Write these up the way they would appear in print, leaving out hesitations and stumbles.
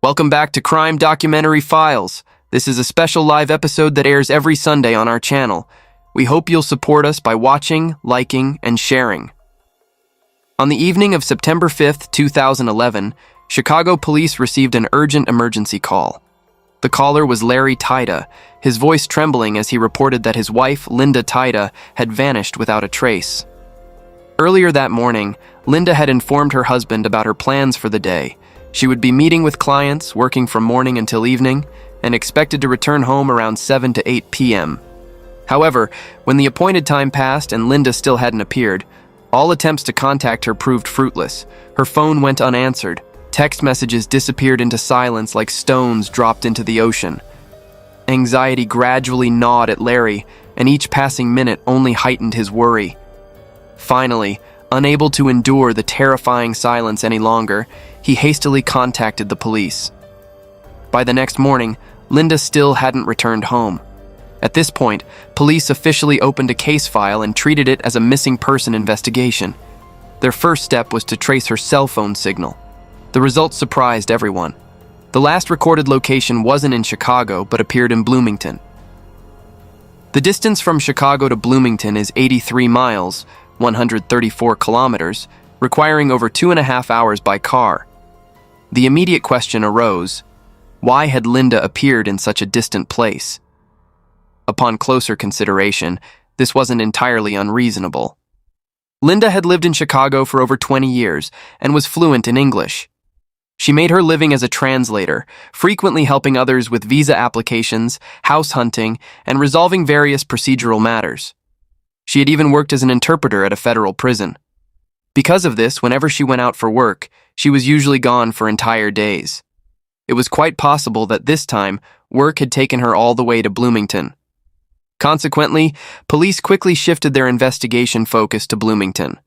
Welcome back to Crime Documentary Files. This is a special live episode that airs every Sunday on our channel. We hope you'll support us by watching, liking, and sharing. On the evening of September 5th, 2011, Chicago police received an urgent emergency call. The caller was Linda Tyda, his voice trembling as he reported that his wife, Linda Tyda, had vanished without a trace. Earlier that morning, Linda had informed her husband about her plans for the day. She would be meeting with clients, working from morning until evening, and expected to return home around 7 to 8 p.m. However, when the appointed time passed and Linda still hadn't appeared, all attempts to contact her proved fruitless. Her phone went unanswered. Text messages disappeared into silence like stones dropped into the ocean. Anxiety gradually gnawed at Larry, and each passing minute only heightened his worry. Finally, unable to endure the terrifying silence any longer, he hastily contacted the police. By the next morning, Linda still hadn't returned home. At this point, police officially opened a case file and treated it as a missing person investigation. Their first step was to trace her cell phone signal. The results surprised everyone. The last recorded location wasn't in Chicago, but appeared in Bloomington. The distance from Chicago to Bloomington is 83 miles, 134 kilometers, requiring over 2.5 hours by car. The immediate question arose: why had Linda appeared in such a distant place? Upon closer consideration, this wasn't entirely unreasonable. Linda had lived in Chicago for over 20 years and was fluent in English. She made her living as a translator, frequently helping others with visa applications, house hunting, and resolving various procedural matters. She had even worked as an interpreter at a federal prison. Because of this, whenever she went out for work, she was usually gone for entire days. It was quite possible that this time, work had taken her all the way to Bloomington. Consequently, police quickly shifted their investigation focus to Bloomington.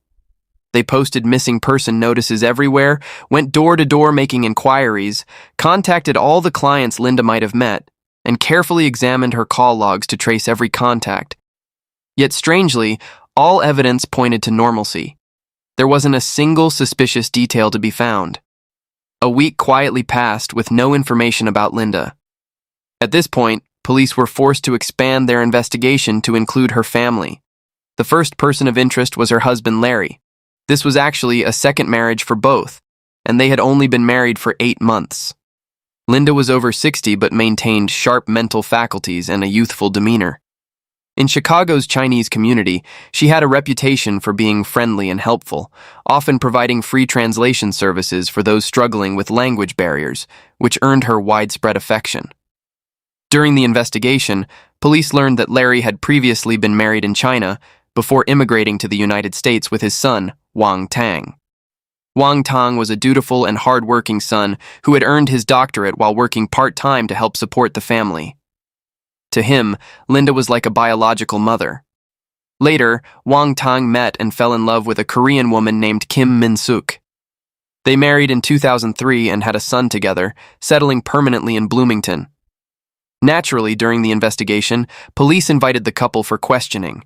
They posted missing person notices everywhere, went door to door making inquiries, contacted all the clients Linda might have met, and carefully examined her call logs to trace every contact. Yet strangely, all evidence pointed to normalcy. There wasn't a single suspicious detail to be found. A week quietly passed with no information about Linda. At this point, police were forced to expand their investigation to include her family. The first person of interest was her husband Larry. This was actually a second marriage for both, and they had only been married for 8 months. Linda was over 60 but maintained sharp mental faculties and a youthful demeanor. In Chicago's Chinese community, she had a reputation for being friendly and helpful, often providing free translation services for those struggling with language barriers, which earned her widespread affection. During the investigation, police learned that Larry had previously been married in China before immigrating to the United States with his son, Wang Tang. Wang Tang was a dutiful and hard-working son who had earned his doctorate while working part-time to help support the family. To him, Linda was like a biological mother. Later, Wang Tang met and fell in love with a Korean woman named Kim Min-sook. They married in 2003 and had a son together, settling permanently in Bloomington. Naturally, during the investigation, police invited the couple for questioning.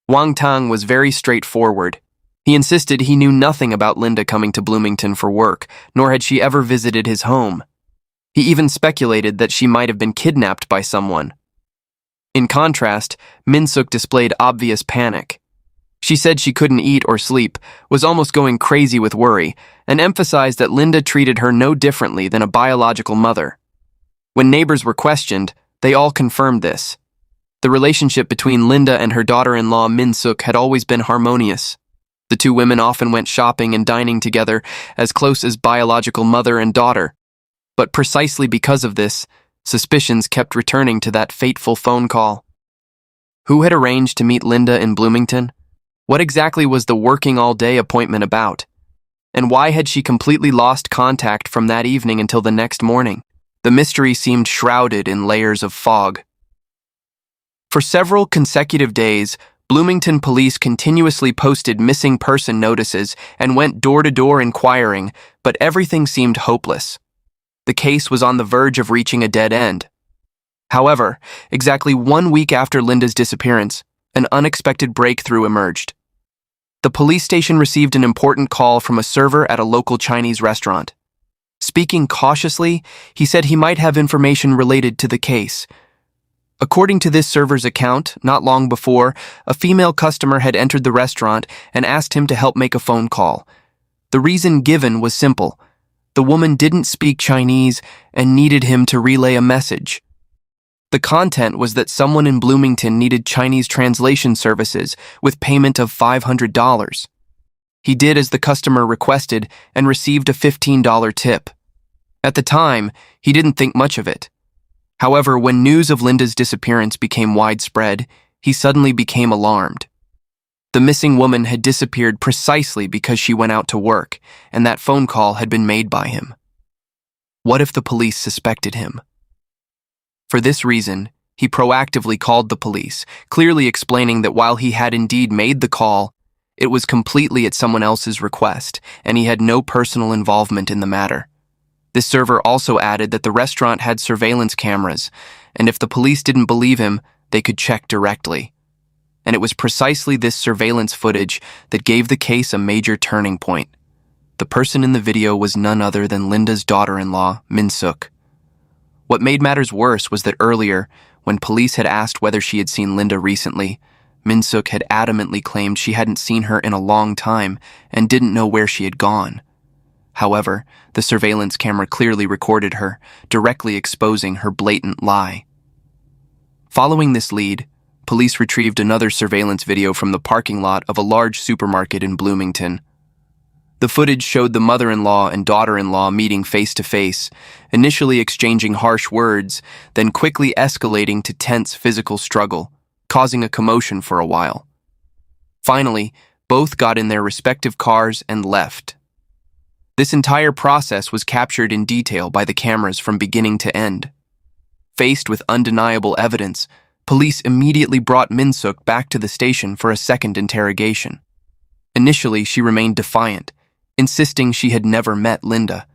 Wang Tang was very straightforward. He insisted he knew nothing about Linda coming to Bloomington for work, nor had she ever visited his home. He even speculated that she might have been kidnapped by someone. In contrast, Min-sook displayed obvious panic. She said she couldn't eat or sleep, was almost going crazy with worry, and emphasized that Linda treated her no differently than a biological mother. When neighbors were questioned, they all confirmed this. The relationship between Linda and her daughter-in-law Min-sook had always been harmonious. The two women often went shopping and dining together, as close as biological mother and daughter. But precisely because of this, suspicions kept returning to that fateful phone call. Who had arranged to meet Linda in Bloomington? What exactly was the working all-day appointment about? And why had she completely lost contact from that evening until the next morning? The mystery seemed shrouded in layers of fog. For several consecutive days, Bloomington police continuously posted missing person notices and went door to door inquiring, but everything seemed hopeless. The case was on the verge of reaching a dead end. However, exactly 1 week after Linda's disappearance, an unexpected breakthrough emerged. The police station received an important call from a server at a local Chinese restaurant. Speaking cautiously, he said he might have information related to the case. According to this server's account, not long before, a female customer had entered the restaurant and asked him to help make a phone call. The reason given was simple. The woman didn't speak Chinese and needed him to relay a message. The content was that someone in Bloomington needed Chinese translation services with payment of $500. He did as the customer requested and received a $15 tip. At the time, he didn't think much of it. However, when news of Linda's disappearance became widespread, he suddenly became alarmed. The missing woman had disappeared precisely because she went out to work, and that phone call had been made by him. What if the police suspected him? For this reason, he proactively called the police, clearly explaining that while he had indeed made the call, it was completely at someone else's request, and he had no personal involvement in the matter. This server also added that the restaurant had surveillance cameras, and if the police didn't believe him, they could check directly. And it was precisely this surveillance footage that gave the case a major turning point. The person in the video was none other than Linda's daughter-in-law, Min-sook. What made matters worse was that earlier, when police had asked whether she had seen Linda recently, Min-sook had adamantly claimed she hadn't seen her in a long time and didn't know where she had gone. However, the surveillance camera clearly recorded her, directly exposing her blatant lie. Following this lead, police retrieved another surveillance video from the parking lot of a large supermarket in Bloomington. The footage showed the mother-in-law and daughter-in-law meeting face-to-face, initially exchanging harsh words, then quickly escalating to tense physical struggle, causing a commotion for a while. Finally, both got in their respective cars and left. This entire process was captured in detail by the cameras from beginning to end. Faced with undeniable evidence, police immediately brought Min-sook back to the station for a second interrogation. Initially, she remained defiant, insisting she had never met Linda.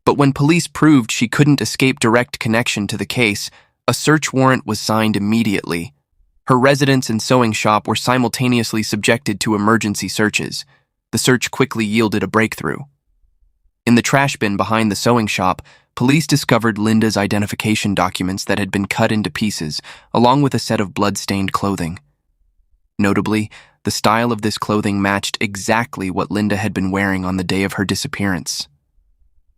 But when police proved she couldn't escape direct connection to the case, a search warrant was signed immediately. Her residence and sewing shop were simultaneously subjected to emergency searches. The search quickly yielded a breakthrough. In the trash bin behind the sewing shop, police discovered Linda's identification documents that had been cut into pieces, along with a set of blood-stained clothing. Notably, the style of this clothing matched exactly what Linda had been wearing on the day of her disappearance.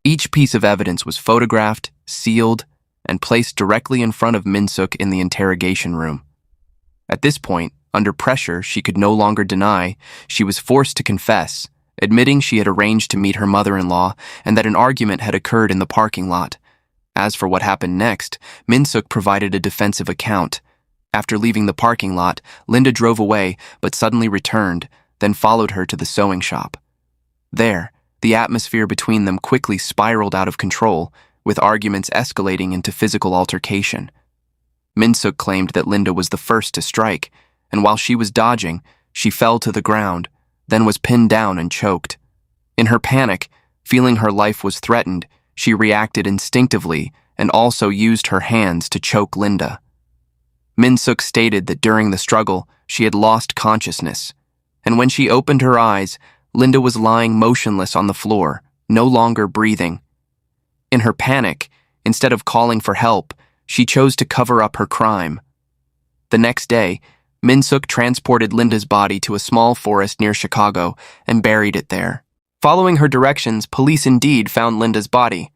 Each piece of evidence was photographed, sealed, and placed directly in front of Min-sook in the interrogation room. At this point, under pressure she could no longer deny, she was forced to confess, admitting she had arranged to meet her mother-in-law and that an argument had occurred in the parking lot. As for what happened next, Min-sook provided a defensive account. After leaving the parking lot, Linda drove away but suddenly returned, then followed her to the sewing shop. There, the atmosphere between them quickly spiraled out of control, with arguments escalating into physical altercation. Min-sook claimed that Linda was the first to strike, and while she was dodging, she fell to the ground, then was pinned down and choked. In her panic, feeling her life was threatened, she reacted instinctively and also used her hands to choke Linda. Min-sook stated that during the struggle, she had lost consciousness, and when she opened her eyes, Linda was lying motionless on the floor, no longer breathing. In her panic, instead of calling for help, she chose to cover up her crime. The next day, Min-sook transported Linda's body to a small forest near Chicago and buried it there. Following her directions, police indeed found Linda's body.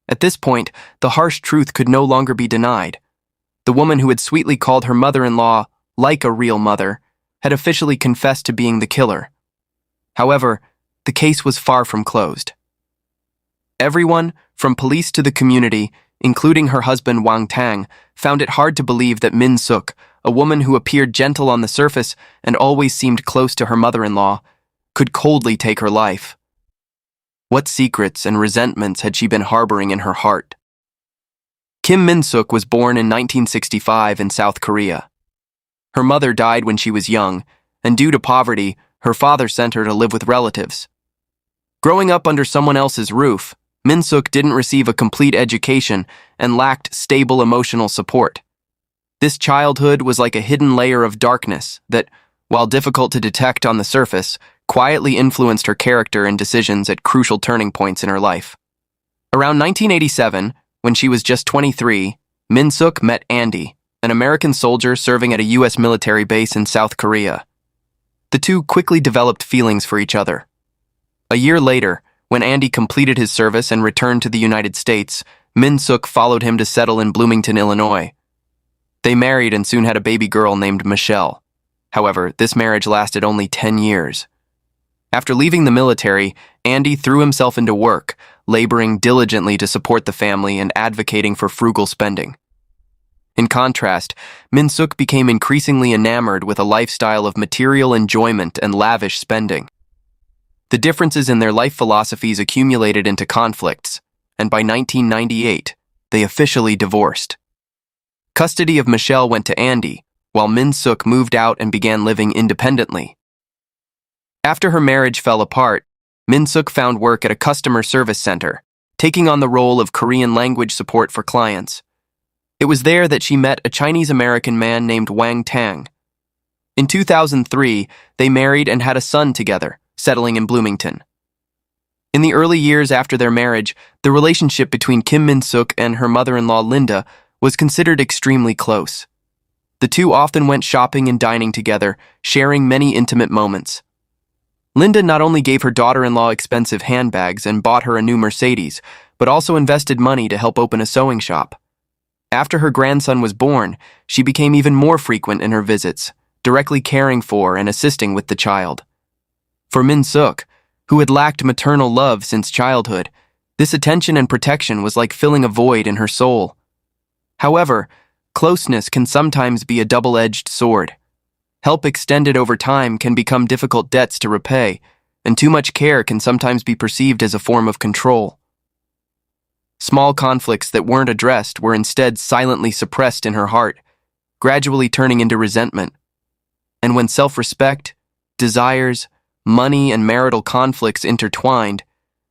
At this point, the harsh truth could no longer be denied. The woman who had sweetly called her mother-in-law like a real mother had officially confessed to being the killer. However, the case was far from closed. Everyone, from police to the community, including her husband Wang Tang, found it hard to believe that Min-sook, a woman who appeared gentle on the surface and always seemed close to her mother-in-law, could coldly take her life. What secrets and resentments had she been harboring in her heart? Kim Min-sook was born in 1965 in South Korea. Her mother died when she was young, and due to poverty, her father sent her to live with relatives. Growing up under someone else's roof, Min-sook didn't receive a complete education and lacked stable emotional support. This childhood was like a hidden layer of darkness that, while difficult to detect on the surface, quietly influenced her character and decisions at crucial turning points in her life. Around 1987, when she was just 23, Min-sook met Andy, an American soldier serving at a U.S. military base in South Korea. The two quickly developed feelings for each other. A year later, when Andy completed his service and returned to the United States, Min-sook followed him to settle in Bloomington, Illinois. They married and soon had a baby girl named Michelle. However, this marriage lasted only 10 years. After leaving the military, Andy threw himself into work, laboring diligently to support the family and advocating for frugal spending. In contrast, Min-sook became increasingly enamored with a lifestyle of material enjoyment and lavish spending. The differences in their life philosophies accumulated into conflicts, and by 1998, they officially divorced. Custody of Michelle went to Andy, while Min-sook moved out and began living independently. After her marriage fell apart, Min-sook found work at a customer service center, taking on the role of Korean language support for clients. It was there that she met a Chinese-American man named Wang Tang. In 2003, they married and had a son together, settling in Bloomington. In the early years after their marriage, the relationship between Kim Min-sook and her mother-in-law Linda was considered extremely close. The two often went shopping and dining together, sharing many intimate moments. Linda not only gave her daughter-in-law expensive handbags and bought her a new Mercedes, but also invested money to help open a sewing shop. After her grandson was born, she became even more frequent in her visits, directly caring for and assisting with the child. For Min-sook, who had lacked maternal love since childhood, this attention and protection was like filling a void in her soul. However, closeness can sometimes be a double-edged sword. Help extended over time can become difficult debts to repay, and too much care can sometimes be perceived as a form of control. Small conflicts that weren't addressed were instead silently suppressed in her heart, gradually turning into resentment. And when self-respect, desires, money, and marital conflicts intertwined,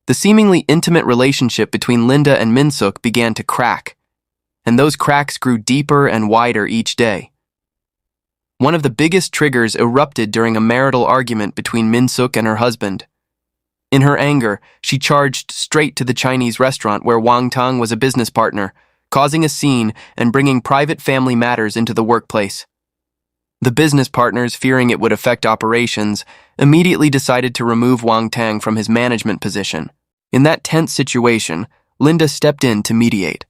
the seemingly intimate relationship between Linda and Min-sook began to crack, and those cracks grew deeper and wider each day. One of the biggest triggers erupted during a marital argument between Min-sook and her husband. In her anger, she charged straight to the Chinese restaurant where Wang Tang was a business partner, causing a scene and bringing private family matters into the workplace. The business partners, fearing it would affect operations, immediately decided to remove Wang Tang from his management position. In that tense situation, Linda stepped in to mediate.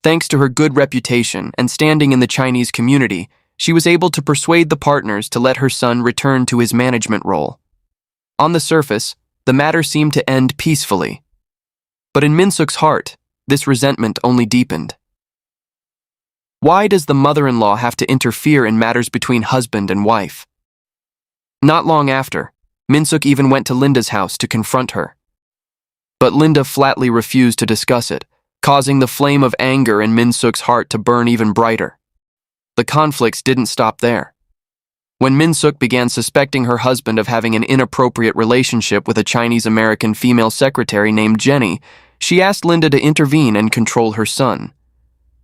Thanks to her good reputation and standing in the Chinese community, she was able to persuade the partners to let her son return to his management role. On the surface, the matter seemed to end peacefully. But in Min-sook's heart, this resentment only deepened. Why does the mother-in-law have to interfere in matters between husband and wife? Not long after, Min-sook even went to Linda's house to confront her. But Linda flatly refused to discuss it, causing the flame of anger in Min-sook's heart to burn even brighter. The conflicts didn't stop there. When Min-sook began suspecting her husband of having an inappropriate relationship with a Chinese-American female secretary named Jenny, she asked Linda to intervene and control her son.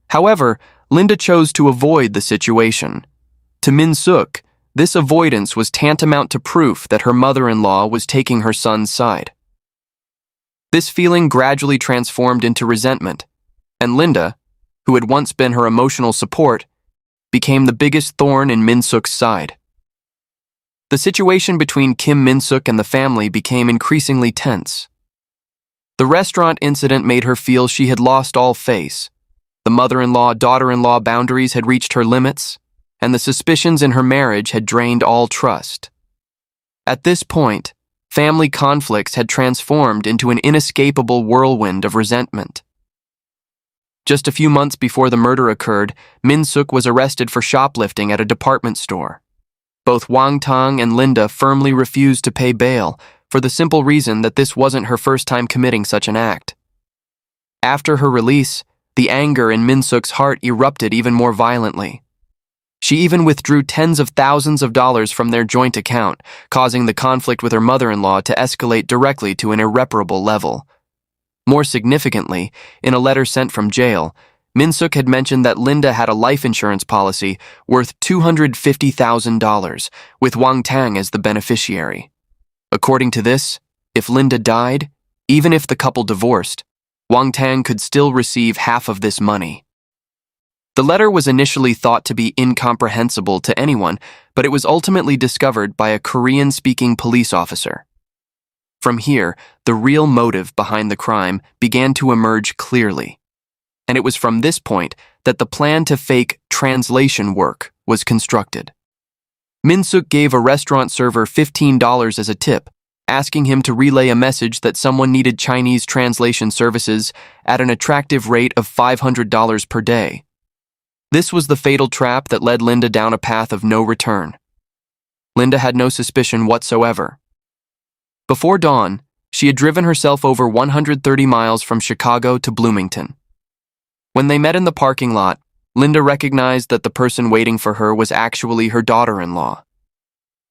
However, Linda chose to avoid the situation. To Min-sook, this avoidance was tantamount to proof that her mother-in-law was taking her son's side. This feeling gradually transformed into resentment, and Linda, who had once been her emotional support, became the biggest thorn in Min-sook's side. The situation between Kim Min-sook and the family became increasingly tense. The restaurant incident made her feel she had lost all face. The mother-in-law-daughter-in-law boundaries had reached her limits, and the suspicions in her marriage had drained all trust. At this point, family conflicts had transformed into an inescapable whirlwind of resentment. Just a few months before the murder occurred, Min-sook was arrested for shoplifting at a department store. Both Wang Tang and Linda firmly refused to pay bail, for the simple reason that this wasn't her first time committing such an act. After her release, the anger in Min-sook's heart erupted even more violently. She even withdrew tens of thousands of dollars from their joint account, causing the conflict with her mother-in-law to escalate directly to an irreparable level. More significantly, in a letter sent from jail, Min-sook had mentioned that Linda had a life insurance policy worth $250,000, with Wang Tang as the beneficiary. According to this, if Linda died, even if the couple divorced, Wang Tang could still receive half of this money. The letter was initially thought to be incomprehensible to anyone, but it was ultimately discovered by a Korean-speaking police officer. From here, the real motive behind the crime began to emerge clearly. And it was from this point that the plan to fake translation work was constructed. Min-sook gave a restaurant server $15 as a tip, asking him to relay a message that someone needed Chinese translation services at an attractive rate of $500 per day. This was the fatal trap that led Linda down a path of no return. Linda had no suspicion whatsoever. Before dawn, she had driven herself over 130 miles from Chicago to Bloomington. When they met in the parking lot, Linda recognized that the person waiting for her was actually her daughter-in-law.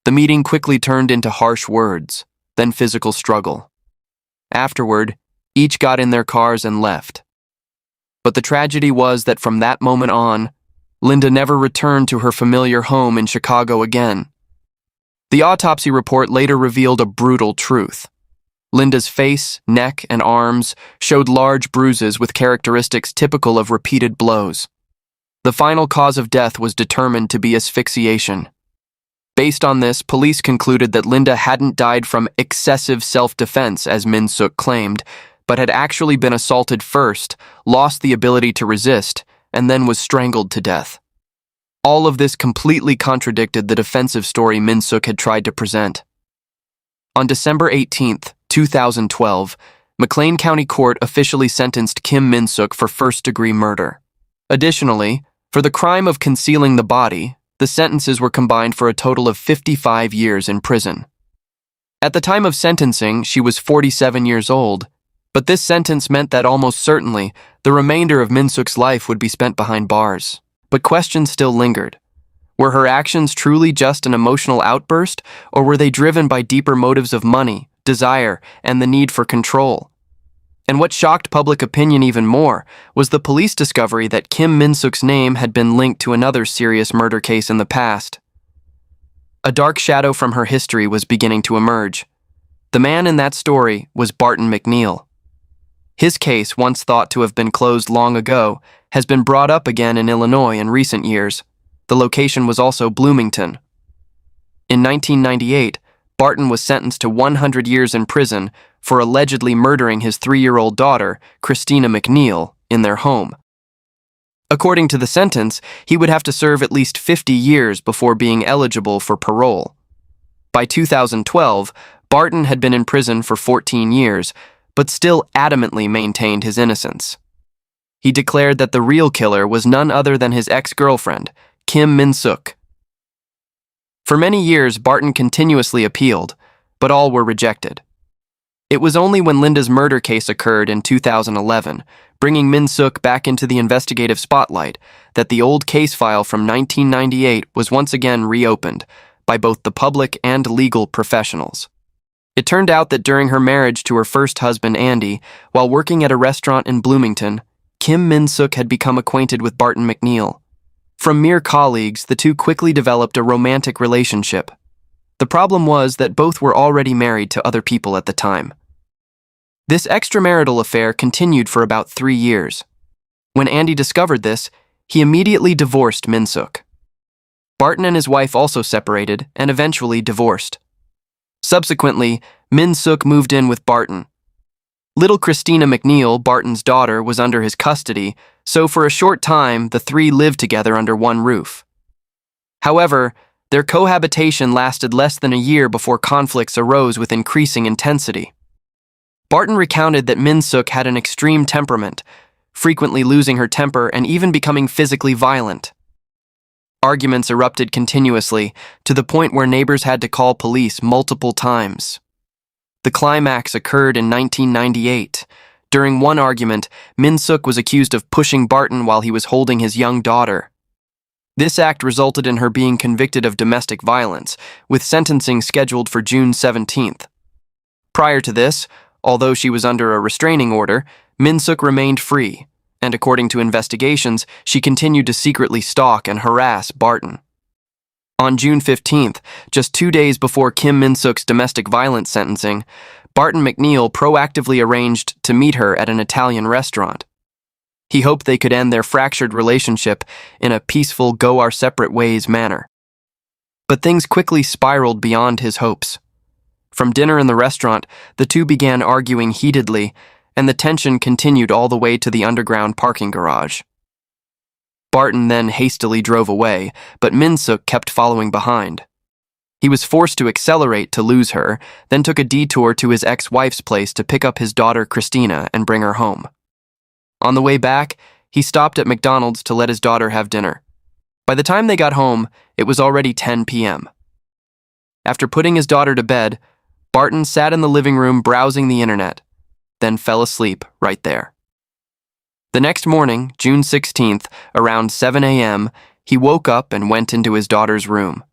The meeting quickly turned into harsh words, then physical struggle. Afterward, each got in their cars and left. But the tragedy was that from that moment on, Linda never returned to her familiar home in Chicago again. The autopsy report later revealed a brutal truth. Linda's face, neck, and arms showed large bruises with characteristics typical of repeated blows. The final cause of death was determined to be asphyxiation. Based on this, police concluded that Linda hadn't died from excessive self-defense, as Min-sook claimed, but had actually been assaulted first, lost the ability to resist, and then was strangled to death. All of this completely contradicted the defensive story Min-sook had tried to present. On December 18, 2012, McLean County Court officially sentenced Kim Min-sook for first-degree murder. Additionally, for the crime of concealing the body, the sentences were combined for a total of 55 years in prison. At the time of sentencing, she was 47 years old, but this sentence meant that almost certainly the remainder of Min-sook's life would be spent behind bars. But questions still lingered. Were her actions truly just an emotional outburst, or were they driven by deeper motives of money, desire, and the need for control? And what shocked public opinion even more was the police discovery that Kim Min-sook's name had been linked to another serious murder case in the past. A dark shadow from her history was beginning to emerge. The man in that story was Barton McNeil. His case, once thought to have been closed long ago, has been brought up again in Illinois in recent years. The location was also Bloomington. In 1998, Barton was sentenced to 100 years in prison for allegedly murdering his 3-year-old daughter, Christina McNeil, in their home. According to the sentence, he would have to serve at least 50 years before being eligible for parole. By 2012, Barton had been in prison for 14 years, but still adamantly maintained his innocence. He declared that the real killer was none other than his ex-girlfriend, Kim Min-sook. For many years, Barton continuously appealed, but all were rejected. It was only when Linda's murder case occurred in 2011, bringing Min-sook back into the investigative spotlight, that the old case file from 1998 was once again reopened by both the public and legal professionals. It turned out that during her marriage to her first husband, Andy, while working at a restaurant in Bloomington, Kim Min-sook had become acquainted with Barton McNeil. From mere colleagues, the two quickly developed a romantic relationship. The problem was that both were already married to other people at the time. This extramarital affair continued for about 3 years. When Andy discovered this, he immediately divorced Min-sook. Barton and his wife also separated and eventually divorced. Subsequently, Min-sook moved in with Barton. Little Christina McNeil, Barton's daughter, was under his custody, so for a short time, the three lived together under one roof. However, their cohabitation lasted less than a year before conflicts arose with increasing intensity. Barton recounted that Min-sook had an extreme temperament, frequently losing her temper and even becoming physically violent. Arguments erupted continuously, to the point where neighbors had to call police multiple times. The climax occurred in 1998. During one argument, Min-sook was accused of pushing Barton while he was holding his young daughter. This act resulted in her being convicted of domestic violence, with sentencing scheduled for June 17th. Prior to this, although she was under a restraining order, Min-sook remained free, and according to investigations, she continued to secretly stalk and harass Barton. On June 15th, just 2 days before Kim Min-sook's domestic violence sentencing, Barton McNeil proactively arranged to meet her at an Italian restaurant. He hoped they could end their fractured relationship in a peaceful go-our-separate-ways manner. But things quickly spiraled beyond his hopes. From dinner in the restaurant, the two began arguing heatedly, and the tension continued all the way to the underground parking garage. Barton then hastily drove away, but Min-sook kept following behind. He was forced to accelerate to lose her, then took a detour to his ex-wife's place to pick up his daughter Christina and bring her home. On the way back, he stopped at McDonald's to let his daughter have dinner. By the time they got home, it was already 10 p.m. After putting his daughter to bed, Barton sat in the living room browsing the internet, then fell asleep right there. The next morning, June 16th, around 7 a.m., he woke up and went into his daughter's room.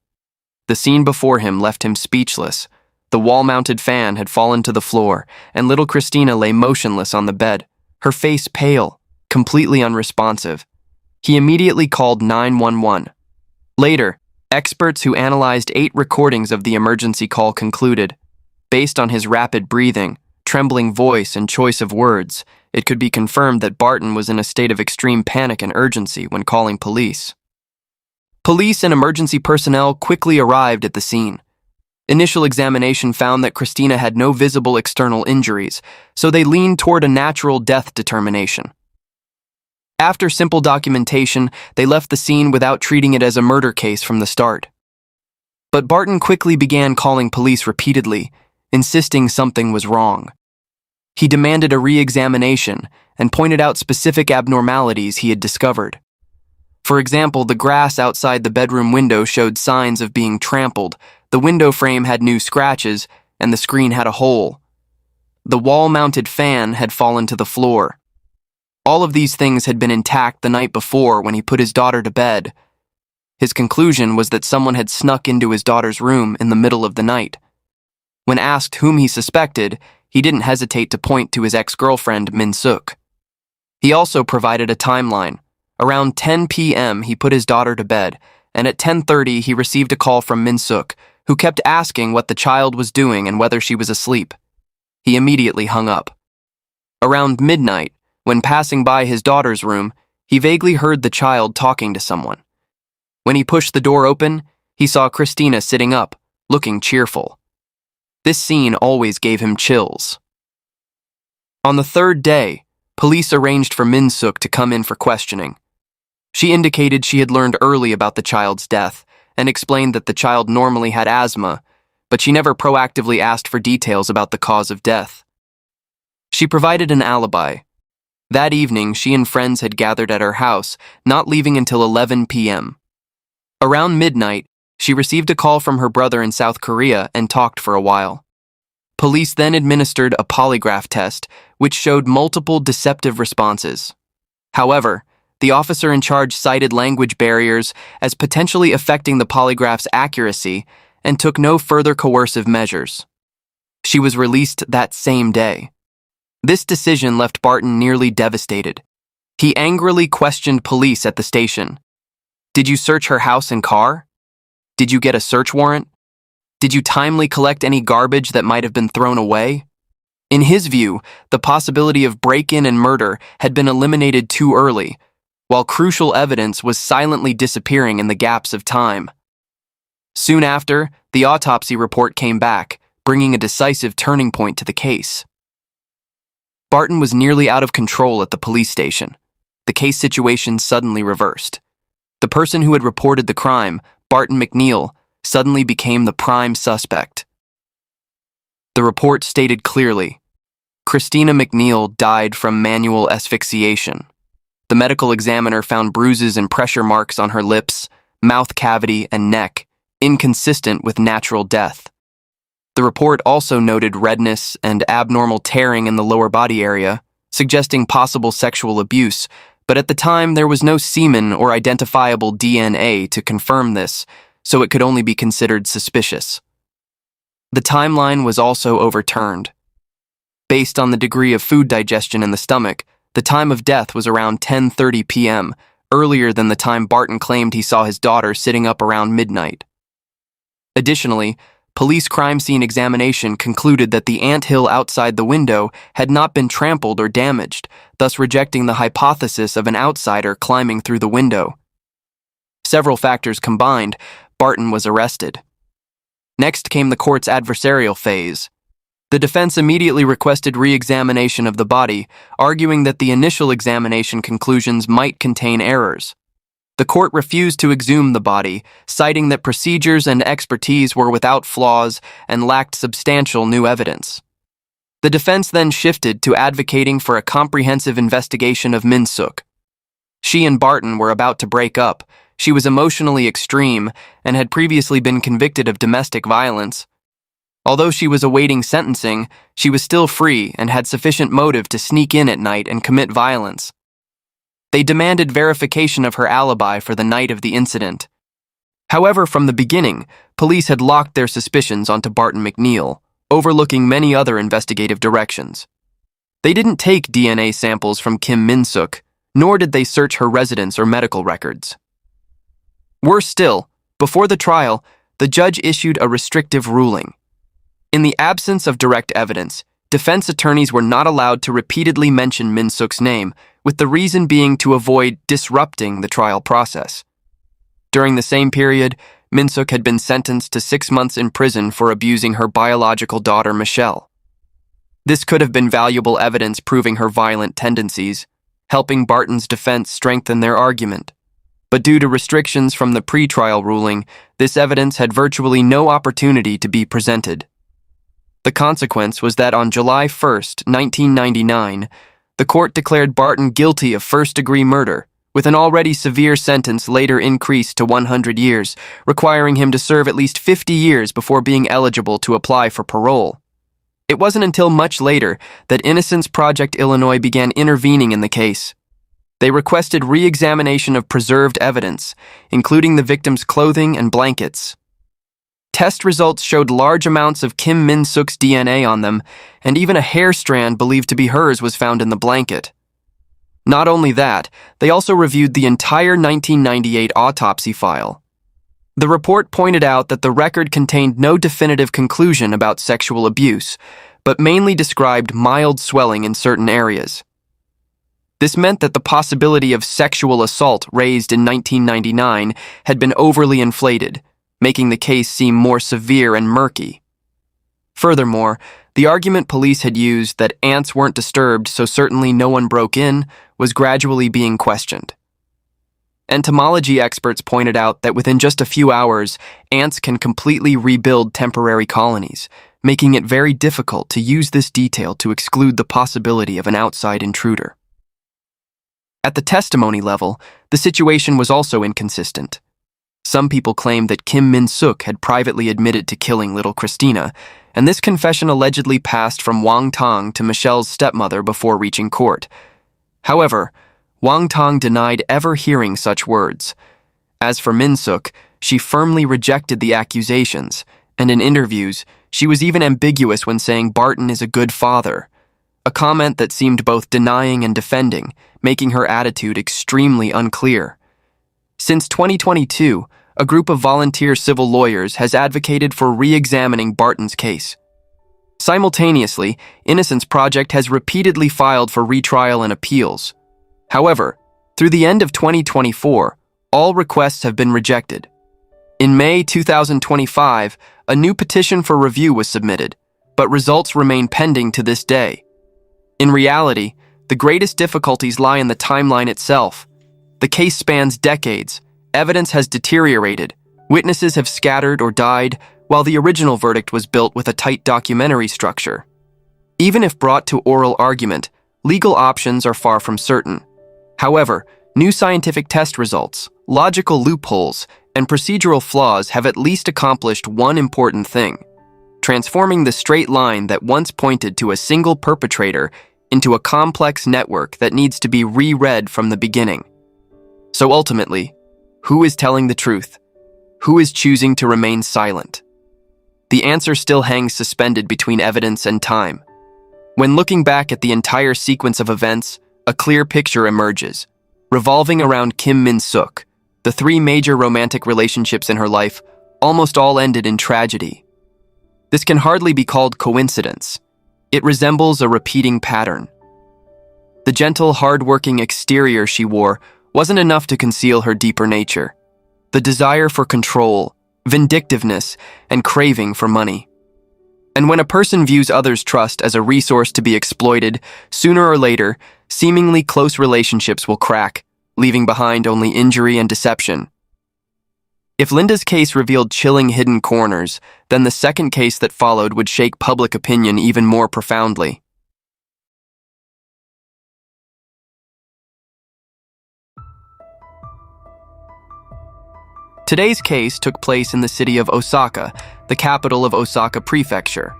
The scene before him left him speechless. The wall-mounted fan had fallen to the floor, and little Christina lay motionless on the bed, her face pale, completely unresponsive. He immediately called 911. Later, experts who analyzed 8 recordings of the emergency call concluded, based on his rapid breathing, trembling voice, and choice of words, it could be confirmed that Barton was in a state of extreme panic and urgency when calling police. Police and emergency personnel quickly arrived at the scene. Initial examination found that Christina had no visible external injuries, so they leaned toward a natural death determination. After simple documentation, they left the scene without treating it as a murder case from the start. But Barton quickly began calling police repeatedly, insisting something was wrong. He demanded a re-examination and pointed out specific abnormalities he had discovered. For example, the grass outside the bedroom window showed signs of being trampled, the window frame had new scratches, and the screen had a hole. The wall-mounted fan had fallen to the floor. All of these things had been intact the night before when he put his daughter to bed. His conclusion was that someone had snuck into his daughter's room in the middle of the night. When asked whom he suspected, he didn't hesitate to point to his ex-girlfriend, Min-sook. He also provided a timeline. Around 10 p.m., he put his daughter to bed, and at 10:30, he received a call from Min-sook, who kept asking what the child was doing and whether she was asleep. He immediately hung up. Around midnight, when passing by his daughter's room, he vaguely heard the child talking to someone. When he pushed the door open, he saw Christina sitting up, looking cheerful. This scene always gave him chills. On the 3rd day, police arranged for Min-sook to come in for questioning. She indicated she had learned early about the child's death and explained that the child normally had asthma, but she never proactively asked for details about the cause of death. She provided an alibi. That evening, she and friends had gathered at her house, not leaving until 11 p.m. Around midnight, she received a call from her brother in South Korea and talked for a while. Police then administered a polygraph test, which showed multiple deceptive responses. However, the officer in charge cited language barriers as potentially affecting the polygraph's accuracy and took no further coercive measures. She was released that same day. This decision left Barton nearly devastated. He angrily questioned police at the station. Did you search her house and car? Did you get a search warrant? Did you timely collect any garbage that might have been thrown away? In his view, the possibility of break-in and murder had been eliminated too early, while crucial evidence was silently disappearing in the gaps of time. Soon after, the autopsy report came back, bringing a decisive turning point to the case. Barton was nearly out of control at the police station. The case situation suddenly reversed. The person who had reported the crime, Barton McNeil, suddenly became the prime suspect. The report stated clearly, Christina McNeil died from manual asphyxiation. The medical examiner found bruises and pressure marks on her lips, mouth cavity, and neck, inconsistent with natural death. The report also noted redness and abnormal tearing in the lower body area, suggesting possible sexual abuse, but at the time there was no semen or identifiable DNA to confirm this, so it could only be considered suspicious. The timeline was also overturned. Based on the degree of food digestion in the stomach, the time of death was around 10:30 p.m., earlier than the time Barton claimed he saw his daughter sitting up around midnight. Additionally, police crime scene examination concluded that the anthill outside the window had not been trampled or damaged, thus rejecting the hypothesis of an outsider climbing through the window. Several factors combined, Barton was arrested. Next came the court's adversarial phase. The defense immediately requested re-examination of the body, arguing that the initial examination conclusions might contain errors. The court refused to exhume the body, citing that procedures and expertise were without flaws and lacked substantial new evidence. The defense then shifted to advocating for a comprehensive investigation of Min-sook. She and Barton were about to break up. She was emotionally extreme and had previously been convicted of domestic violence. Although she was awaiting sentencing, she was still free and had sufficient motive to sneak in at night and commit violence. They demanded verification of her alibi for the night of the incident. However, from the beginning, police had locked their suspicions onto Barton McNeil, overlooking many other investigative directions. They didn't take DNA samples from Kim Min-sook, nor did they search her residence or medical records. Worse still, before the trial, the judge issued a restrictive ruling. In the absence of direct evidence, defense attorneys were not allowed to repeatedly mention Min-sook's name, with the reason being to avoid disrupting the trial process. During the same period, Min-sook had been sentenced to 6 months in prison for abusing her biological daughter, Michelle. This could have been valuable evidence proving her violent tendencies, helping Barton's defense strengthen their argument. But due to restrictions from the pre-trial ruling, this evidence had virtually no opportunity to be presented. The consequence was that on July 1, 1999, the court declared Barton guilty of first-degree murder, with an already severe sentence later increased to 100 years, requiring him to serve at least 50 years before being eligible to apply for parole. It wasn't until much later that Innocence Project Illinois began intervening in the case. They requested re-examination of preserved evidence, including the victim's clothing and blankets. Test results showed large amounts of Kim Min-sook's DNA on them, and even a hair strand believed to be hers was found in the blanket. Not only that, they also reviewed the entire 1998 autopsy file. The report pointed out that the record contained no definitive conclusion about sexual abuse, but mainly described mild swelling in certain areas. This meant that the possibility of sexual assault raised in 1999 had been overly inflated, making the case seem more severe and murky. Furthermore, the argument police had used that ants weren't disturbed, so certainly no one broke in, was gradually being questioned. Entomology experts pointed out that within just a few hours, ants can completely rebuild temporary colonies, making it very difficult to use this detail to exclude the possibility of an outside intruder. At the testimony level, the situation was also inconsistent. Some people claimed that Kim Min-sook had privately admitted to killing little Christina, and this confession allegedly passed from Wang Tong to Michelle's stepmother before reaching court. However, Wang Tong denied ever hearing such words. As for Min-sook, she firmly rejected the accusations, and in interviews, she was even ambiguous when saying Barton is a good father, a comment that seemed both denying and defending, making her attitude extremely unclear. Since 2022, a group of volunteer civil lawyers has advocated for re-examining Barton's case. Simultaneously, Innocence Project has repeatedly filed for retrial and appeals. However, through the end of 2024, all requests have been rejected. In May 2025, a new petition for review was submitted, but results remain pending to this day. In reality, the greatest difficulties lie in the timeline itself. The case spans decades, evidence has deteriorated, witnesses have scattered or died, while the original verdict was built with a tight documentary structure. Even if brought to oral argument, legal options are far from certain. However, new scientific test results, logical loopholes, and procedural flaws have at least accomplished one important thing: transforming the straight line that once pointed to a single perpetrator into a complex network that needs to be reread from the beginning. So ultimately, who is telling the truth? Who is choosing to remain silent? The answer still hangs suspended between evidence and time. When looking back at the entire sequence of events, a clear picture emerges. Revolving around Kim Min-sook, the 3 major romantic relationships in her life almost all ended in tragedy. This can hardly be called coincidence. It resembles a repeating pattern. The gentle, hard-working exterior she wore wasn't enough to conceal her deeper nature. The desire for control, vindictiveness, and craving for money. And when a person views others' trust as a resource to be exploited, sooner or later, seemingly close relationships will crack, leaving behind only injury and deception. If Linda's case revealed chilling hidden corners, then the second case that followed would shake public opinion even more profoundly. Today's case took place in the city of Osaka, the capital of Osaka Prefecture.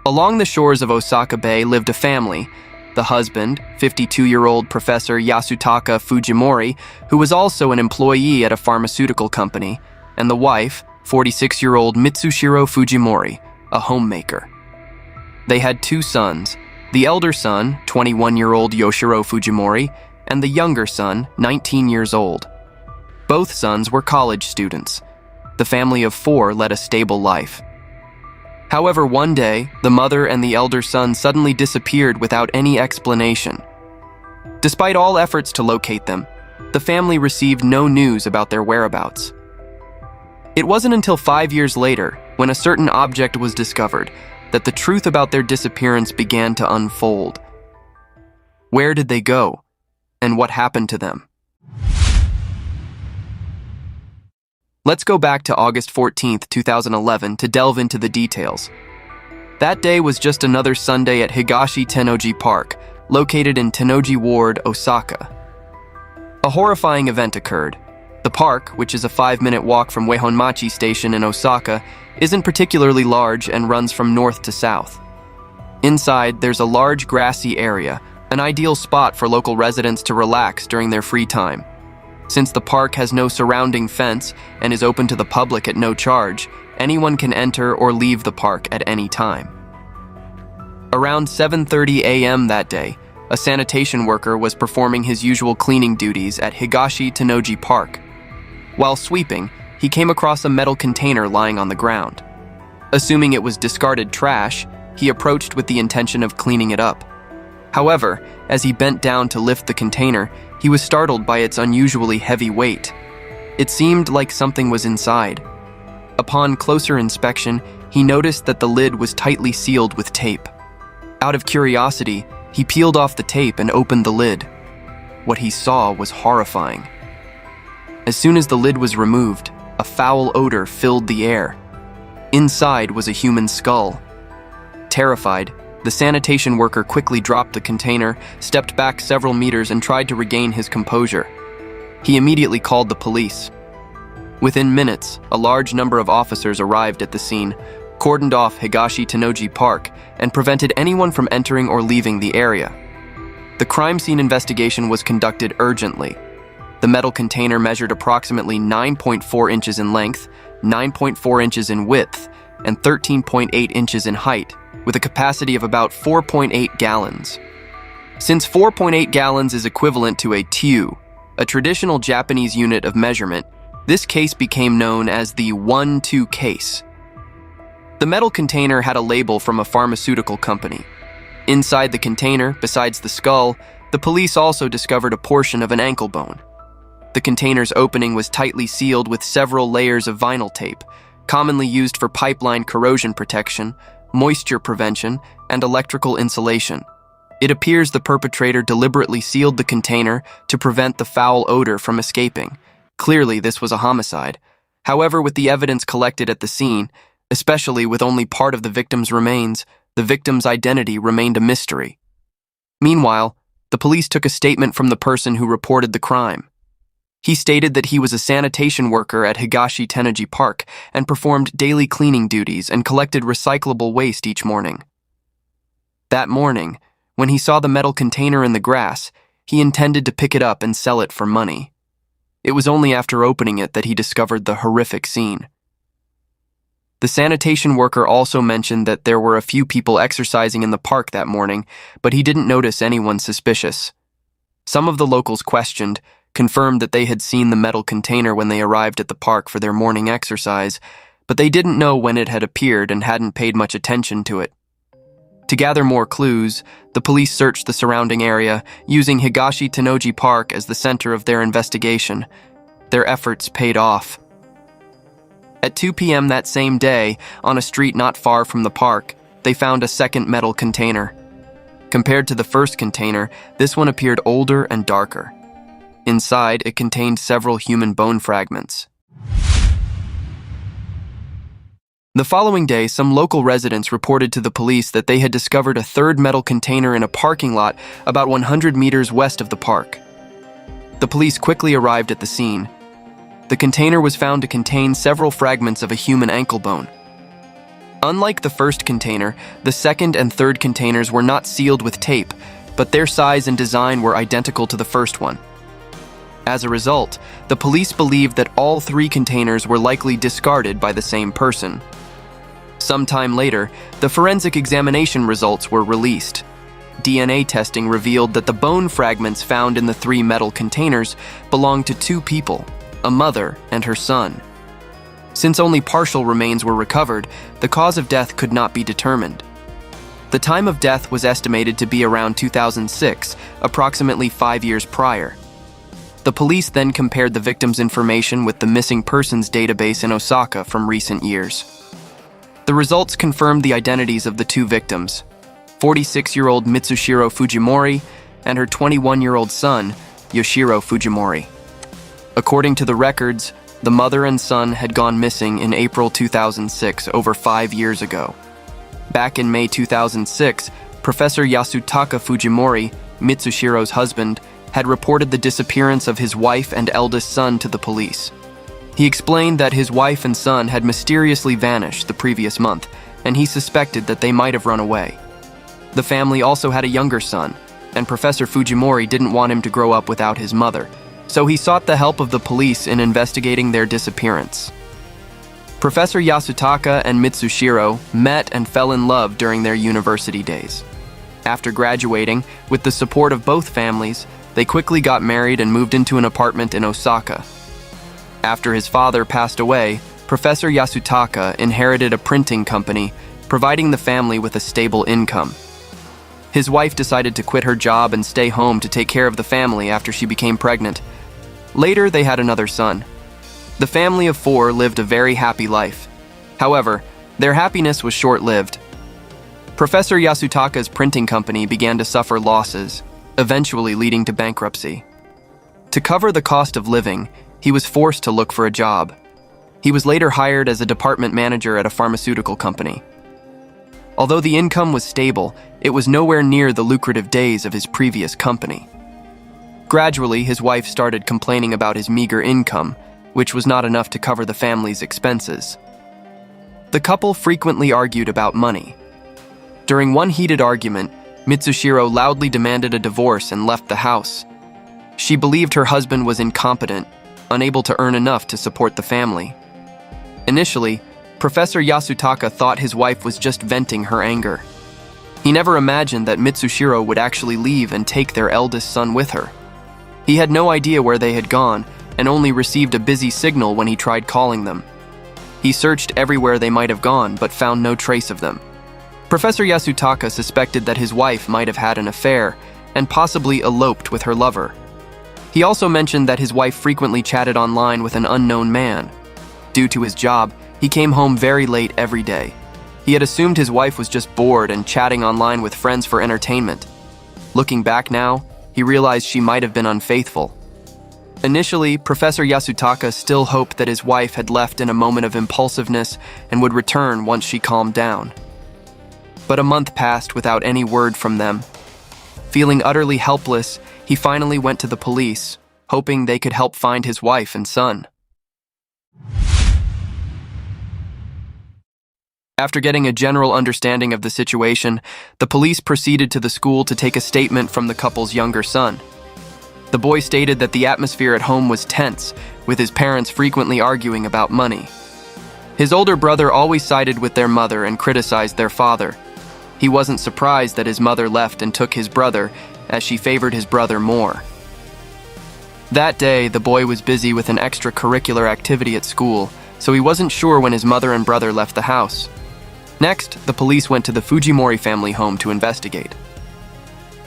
Along the shores of Osaka Bay lived a family: the husband, 52-year-old Professor Yasutaka Fujimori, who was also an employee at a pharmaceutical company, and the wife, 46-year-old Mitsushiro Fujimori, a homemaker. They had two sons, the elder son, 21-year-old Yoshiro Fujimori, and the younger son, 19 years old. Both sons were college students. The family of four led a stable life. However, one day, the mother and the elder son suddenly disappeared without any explanation. Despite all efforts to locate them, the family received no news about their whereabouts. It wasn't until 5 years later, when a certain object was discovered, that the truth about their disappearance began to unfold. Where did they go? And what happened to them? Let's go back to August 14th, 2011 to delve into the details. That day was just another Sunday at Higashi Tennoji Park, located in Tennoji Ward, Osaka. A horrifying event occurred. The park, which is a 5-minute walk from Weihonmachi Station in Osaka, isn't particularly large and runs from north to south. Inside, there's a large grassy area, an ideal spot for local residents to relax during their free time. Since the park has no surrounding fence and is open to the public at no charge, anyone can enter or leave the park at any time. Around 7:30 a.m. that day, a sanitation worker was performing his usual cleaning duties at Higashi Tennoji Park. While sweeping, he came across a metal container lying on the ground. Assuming it was discarded trash, he approached with the intention of cleaning it up. However, as he bent down to lift the container, he was startled by its unusually heavy weight. It seemed like something was inside. Upon closer inspection, he noticed that the lid was tightly sealed with tape. Out of curiosity, he peeled off the tape and opened the lid. What he saw was horrifying. As soon as the lid was removed, a foul odor filled the air. Inside was a human skull. Terrified, the sanitation worker quickly dropped the container, stepped back several meters, and tried to regain his composure. He immediately called the police. Within minutes, a large number of officers arrived at the scene, cordoned off Higashi Tennoji Park, and prevented anyone from entering or leaving the area. The crime scene investigation was conducted urgently. The metal container measured approximately 9.4 inches in length, 9.4 inches in width, and 13.8 inches in height, with a capacity of about 4.8 gallons. Since 4.8 gallons is equivalent to a tyu, a traditional Japanese unit of measurement, this case became known as the 1-2 case. The metal container had a label from a pharmaceutical company. Inside the container, besides the skull, the police also discovered a portion of an ankle bone. The container's opening was tightly sealed with several layers of vinyl tape, commonly used for pipeline corrosion protection, moisture prevention, and electrical insulation. It appears the perpetrator deliberately sealed the container to prevent the foul odor from escaping. Clearly, this was a homicide. However, with the evidence collected at the scene, especially with only part of the victim's remains, the victim's identity remained a mystery. Meanwhile, the police took a statement from the person who reported the crime. He stated that he was a sanitation worker at Higashi Tennoji Park and performed daily cleaning duties and collected recyclable waste each morning. That morning, when he saw the metal container in the grass, he intended to pick it up and sell it for money. It was only after opening it that he discovered the horrific scene. The sanitation worker also mentioned that there were a few people exercising in the park that morning, but he didn't notice anyone suspicious. Some of the locals questioned confirmed that they had seen the metal container when they arrived at the park for their morning exercise, but they didn't know when it had appeared and hadn't paid much attention to it. To gather more clues, the police searched the surrounding area, using Higashi Tennoji Park as the center of their investigation. Their efforts paid off. At 2 p.m. that same day, on a street not far from the park, they found a second metal container. Compared to the first container, this one appeared older and darker. Inside, it contained several human bone fragments. The following day, some local residents reported to the police that they had discovered a third metal container in a parking lot about 100 meters west of the park. The police quickly arrived at the scene. The container was found to contain several fragments of a human ankle bone. Unlike the first container, the second and third containers were not sealed with tape, but their size and design were identical to the first one. As a result, the police believed that all three containers were likely discarded by the same person. Sometime later, the forensic examination results were released. DNA testing revealed that the bone fragments found in the three metal containers belonged to two people, a mother and her son. Since only partial remains were recovered, the cause of death could not be determined. The time of death was estimated to be around 2006, approximately 5 years prior. The police then compared the victim's information with the missing persons database in Osaka from recent years. The results confirmed the identities of the two victims, 46-year-old Mitsushiro Fujimori and her 21-year-old son, Yoshiro Fujimori. According to the records, the mother and son had gone missing in April 2006, over 5 years ago. Back in May 2006, Professor Yasutaka Fujimori, Mitsushiro's husband, had reported the disappearance of his wife and eldest son to the police. He explained that his wife and son had mysteriously vanished the previous month, and he suspected that they might have run away. The family also had a younger son, and Professor Fujimori didn't want him to grow up without his mother, so he sought the help of the police in investigating their disappearance. Professor Yasutaka and Mitsushiro met and fell in love during their university days. After graduating, with the support of both families, they quickly got married and moved into an apartment in Osaka. After his father passed away, Professor Yasutaka inherited a printing company, providing the family with a stable income. His wife decided to quit her job and stay home to take care of the family after she became pregnant. Later, they had another son. The family of 4 lived a very happy life. However, their happiness was short-lived. Professor Yasutaka's printing company began to suffer losses, eventually leading to bankruptcy. To cover the cost of living, he was forced to look for a job. He was later hired as a department manager at a pharmaceutical company. Although the income was stable, it was nowhere near the lucrative days of his previous company. Gradually, his wife started complaining about his meager income, which was not enough to cover the family's expenses. The couple frequently argued about money. During one heated argument, Mitsushiro loudly demanded a divorce and left the house. She believed her husband was incompetent, unable to earn enough to support the family. Initially, Professor Yasutaka thought his wife was just venting her anger. He never imagined that Mitsushiro would actually leave and take their eldest son with her. He had no idea where they had gone and only received a busy signal when he tried calling them. He searched everywhere they might have gone but found no trace of them. Professor Yasutaka suspected that his wife might have had an affair and possibly eloped with her lover. He also mentioned that his wife frequently chatted online with an unknown man. Due to his job, he came home very late every day. He had assumed his wife was just bored and chatting online with friends for entertainment. Looking back now, he realized she might have been unfaithful. Initially, Professor Yasutaka still hoped that his wife had left in a moment of impulsiveness and would return once she calmed down. But a month passed without any word from them. Feeling utterly helpless, he finally went to the police, hoping they could help find his wife and son. After getting a general understanding of the situation, the police proceeded to the school to take a statement from the couple's younger son. The boy stated that the atmosphere at home was tense, with his parents frequently arguing about money. His older brother always sided with their mother and criticized their father. He wasn't surprised that his mother left and took his brother, as she favored his brother more. That day, the boy was busy with an extracurricular activity at school, so he wasn't sure when his mother and brother left the house. Next, the police went to the Fujimori family home to investigate.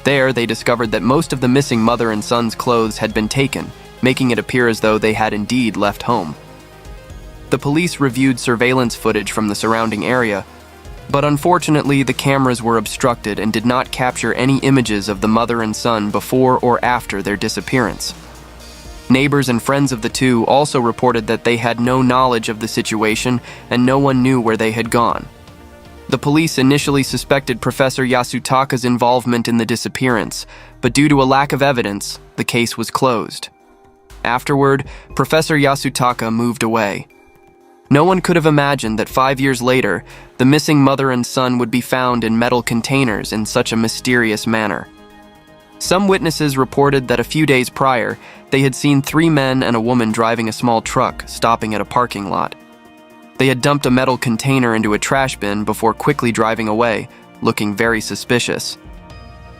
There, they discovered that most of the missing mother and son's clothes had been taken, making it appear as though they had indeed left home. The police reviewed surveillance footage from the surrounding area, but unfortunately the cameras were obstructed and did not capture any images of the mother and son before or after their disappearance. Neighbors and friends of the two also reported that they had no knowledge of the situation and no one knew where they had gone. The police initially suspected Professor Yasutaka's involvement in the disappearance, but due to a lack of evidence, the case was closed. Afterward, Professor Yasutaka moved away. No one could have imagined that 5 years later, the missing mother and son would be found in metal containers in such a mysterious manner. Some witnesses reported that a few days prior, they had seen 3 men and a woman driving a small truck stopping at a parking lot. They had dumped a metal container into a trash bin before quickly driving away, looking very suspicious.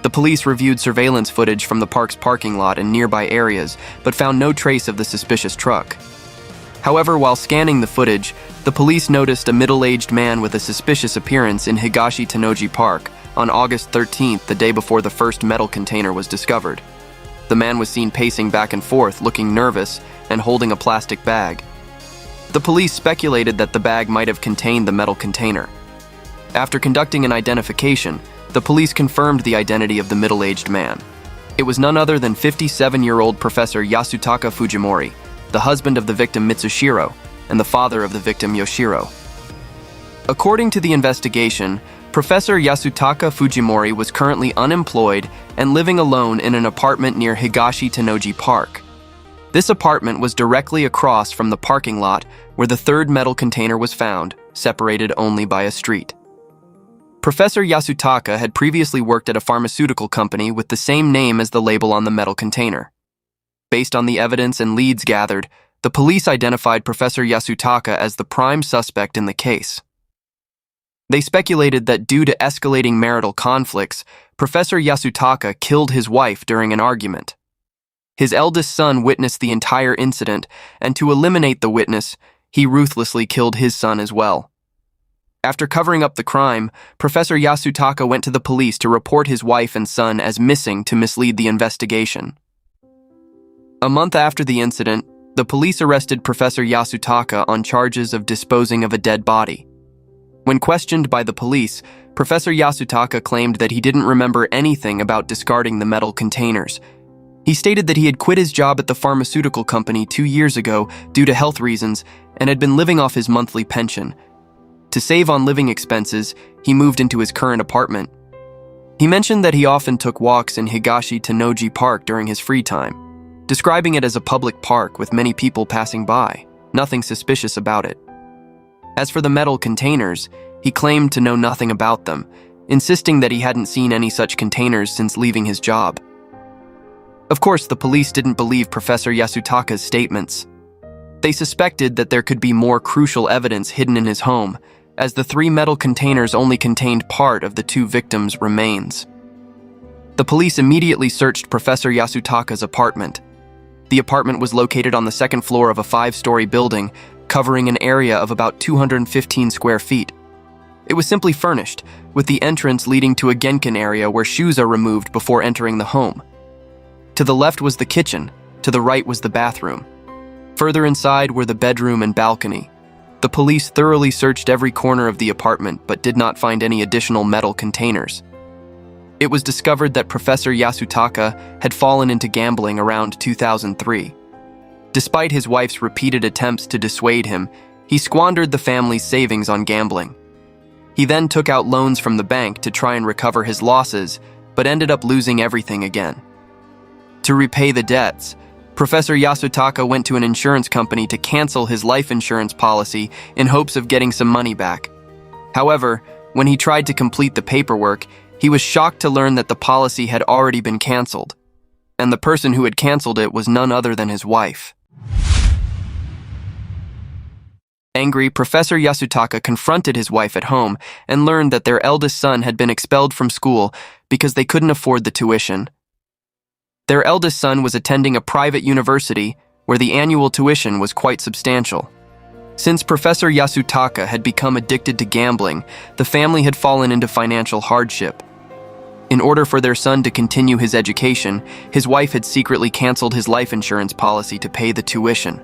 The police reviewed surveillance footage from the park's parking lot and nearby areas, but found no trace of the suspicious truck. However, while scanning the footage, the police noticed a middle-aged man with a suspicious appearance in Higashi Tennoji Park on August 13th, the day before the first metal container was discovered. The man was seen pacing back and forth, looking nervous, and holding a plastic bag. The police speculated that the bag might have contained the metal container. After conducting an identification, the police confirmed the identity of the middle-aged man. It was none other than 57-year-old Professor Yasutaka Fujimori, the husband of the victim Mitsushiro, and the father of the victim Yoshiro. According to the investigation, Professor Yasutaka Fujimori was currently unemployed and living alone in an apartment near Higashi Tennoji Park. This apartment was directly across from the parking lot where the third metal container was found, separated only by a street. Professor Yasutaka had previously worked at a pharmaceutical company with the same name as the label on the metal container. Based on the evidence and leads gathered, the police identified Professor Yasutaka as the prime suspect in the case. They speculated that due to escalating marital conflicts, Professor Yasutaka killed his wife during an argument. His eldest son witnessed the entire incident, and to eliminate the witness, he ruthlessly killed his son as well. After covering up the crime, Professor Yasutaka went to the police to report his wife and son as missing to mislead the investigation. A month after the incident, the police arrested Professor Yasutaka on charges of disposing of a dead body. When questioned by the police, Professor Yasutaka claimed that he didn't remember anything about discarding the metal containers. He stated that he had quit his job at the pharmaceutical company 2 years ago due to health reasons and had been living off his monthly pension. To save on living expenses, he moved into his current apartment. He mentioned that he often took walks in Higashi Tennoji Park during his free time, describing it as a public park with many people passing by, nothing suspicious about it. As for the metal containers, he claimed to know nothing about them, insisting that he hadn't seen any such containers since leaving his job. Of course, the police didn't believe Professor Yasutaka's statements. They suspected that there could be more crucial evidence hidden in his home, as the 3 metal containers only contained part of the 2 victims' remains. The police immediately searched Professor Yasutaka's apartment. The apartment was located on the 2nd floor of a 5-story building, covering an area of about 215 square feet. It was simply furnished, with the entrance leading to a genkan area where shoes are removed before entering the home. To the left was the kitchen, to the right was the bathroom. Further inside were the bedroom and balcony. The police thoroughly searched every corner of the apartment but did not find any additional metal containers. It was discovered that Professor Yasutaka had fallen into gambling around 2003. Despite his wife's repeated attempts to dissuade him, he squandered the family's savings on gambling. He then took out loans from the bank to try and recover his losses, but ended up losing everything again. To repay the debts, Professor Yasutaka went to an insurance company to cancel his life insurance policy in hopes of getting some money back. However, when he tried to complete the paperwork, he was shocked to learn that the policy had already been canceled, and the person who had canceled it was none other than his wife. Angry, Professor Yasutaka confronted his wife at home and learned that their eldest son had been expelled from school because they couldn't afford the tuition. Their eldest son was attending a private university where the annual tuition was quite substantial. Since Professor Yasutaka had become addicted to gambling, the family had fallen into financial hardship. In order for their son to continue his education, his wife had secretly canceled his life insurance policy to pay the tuition.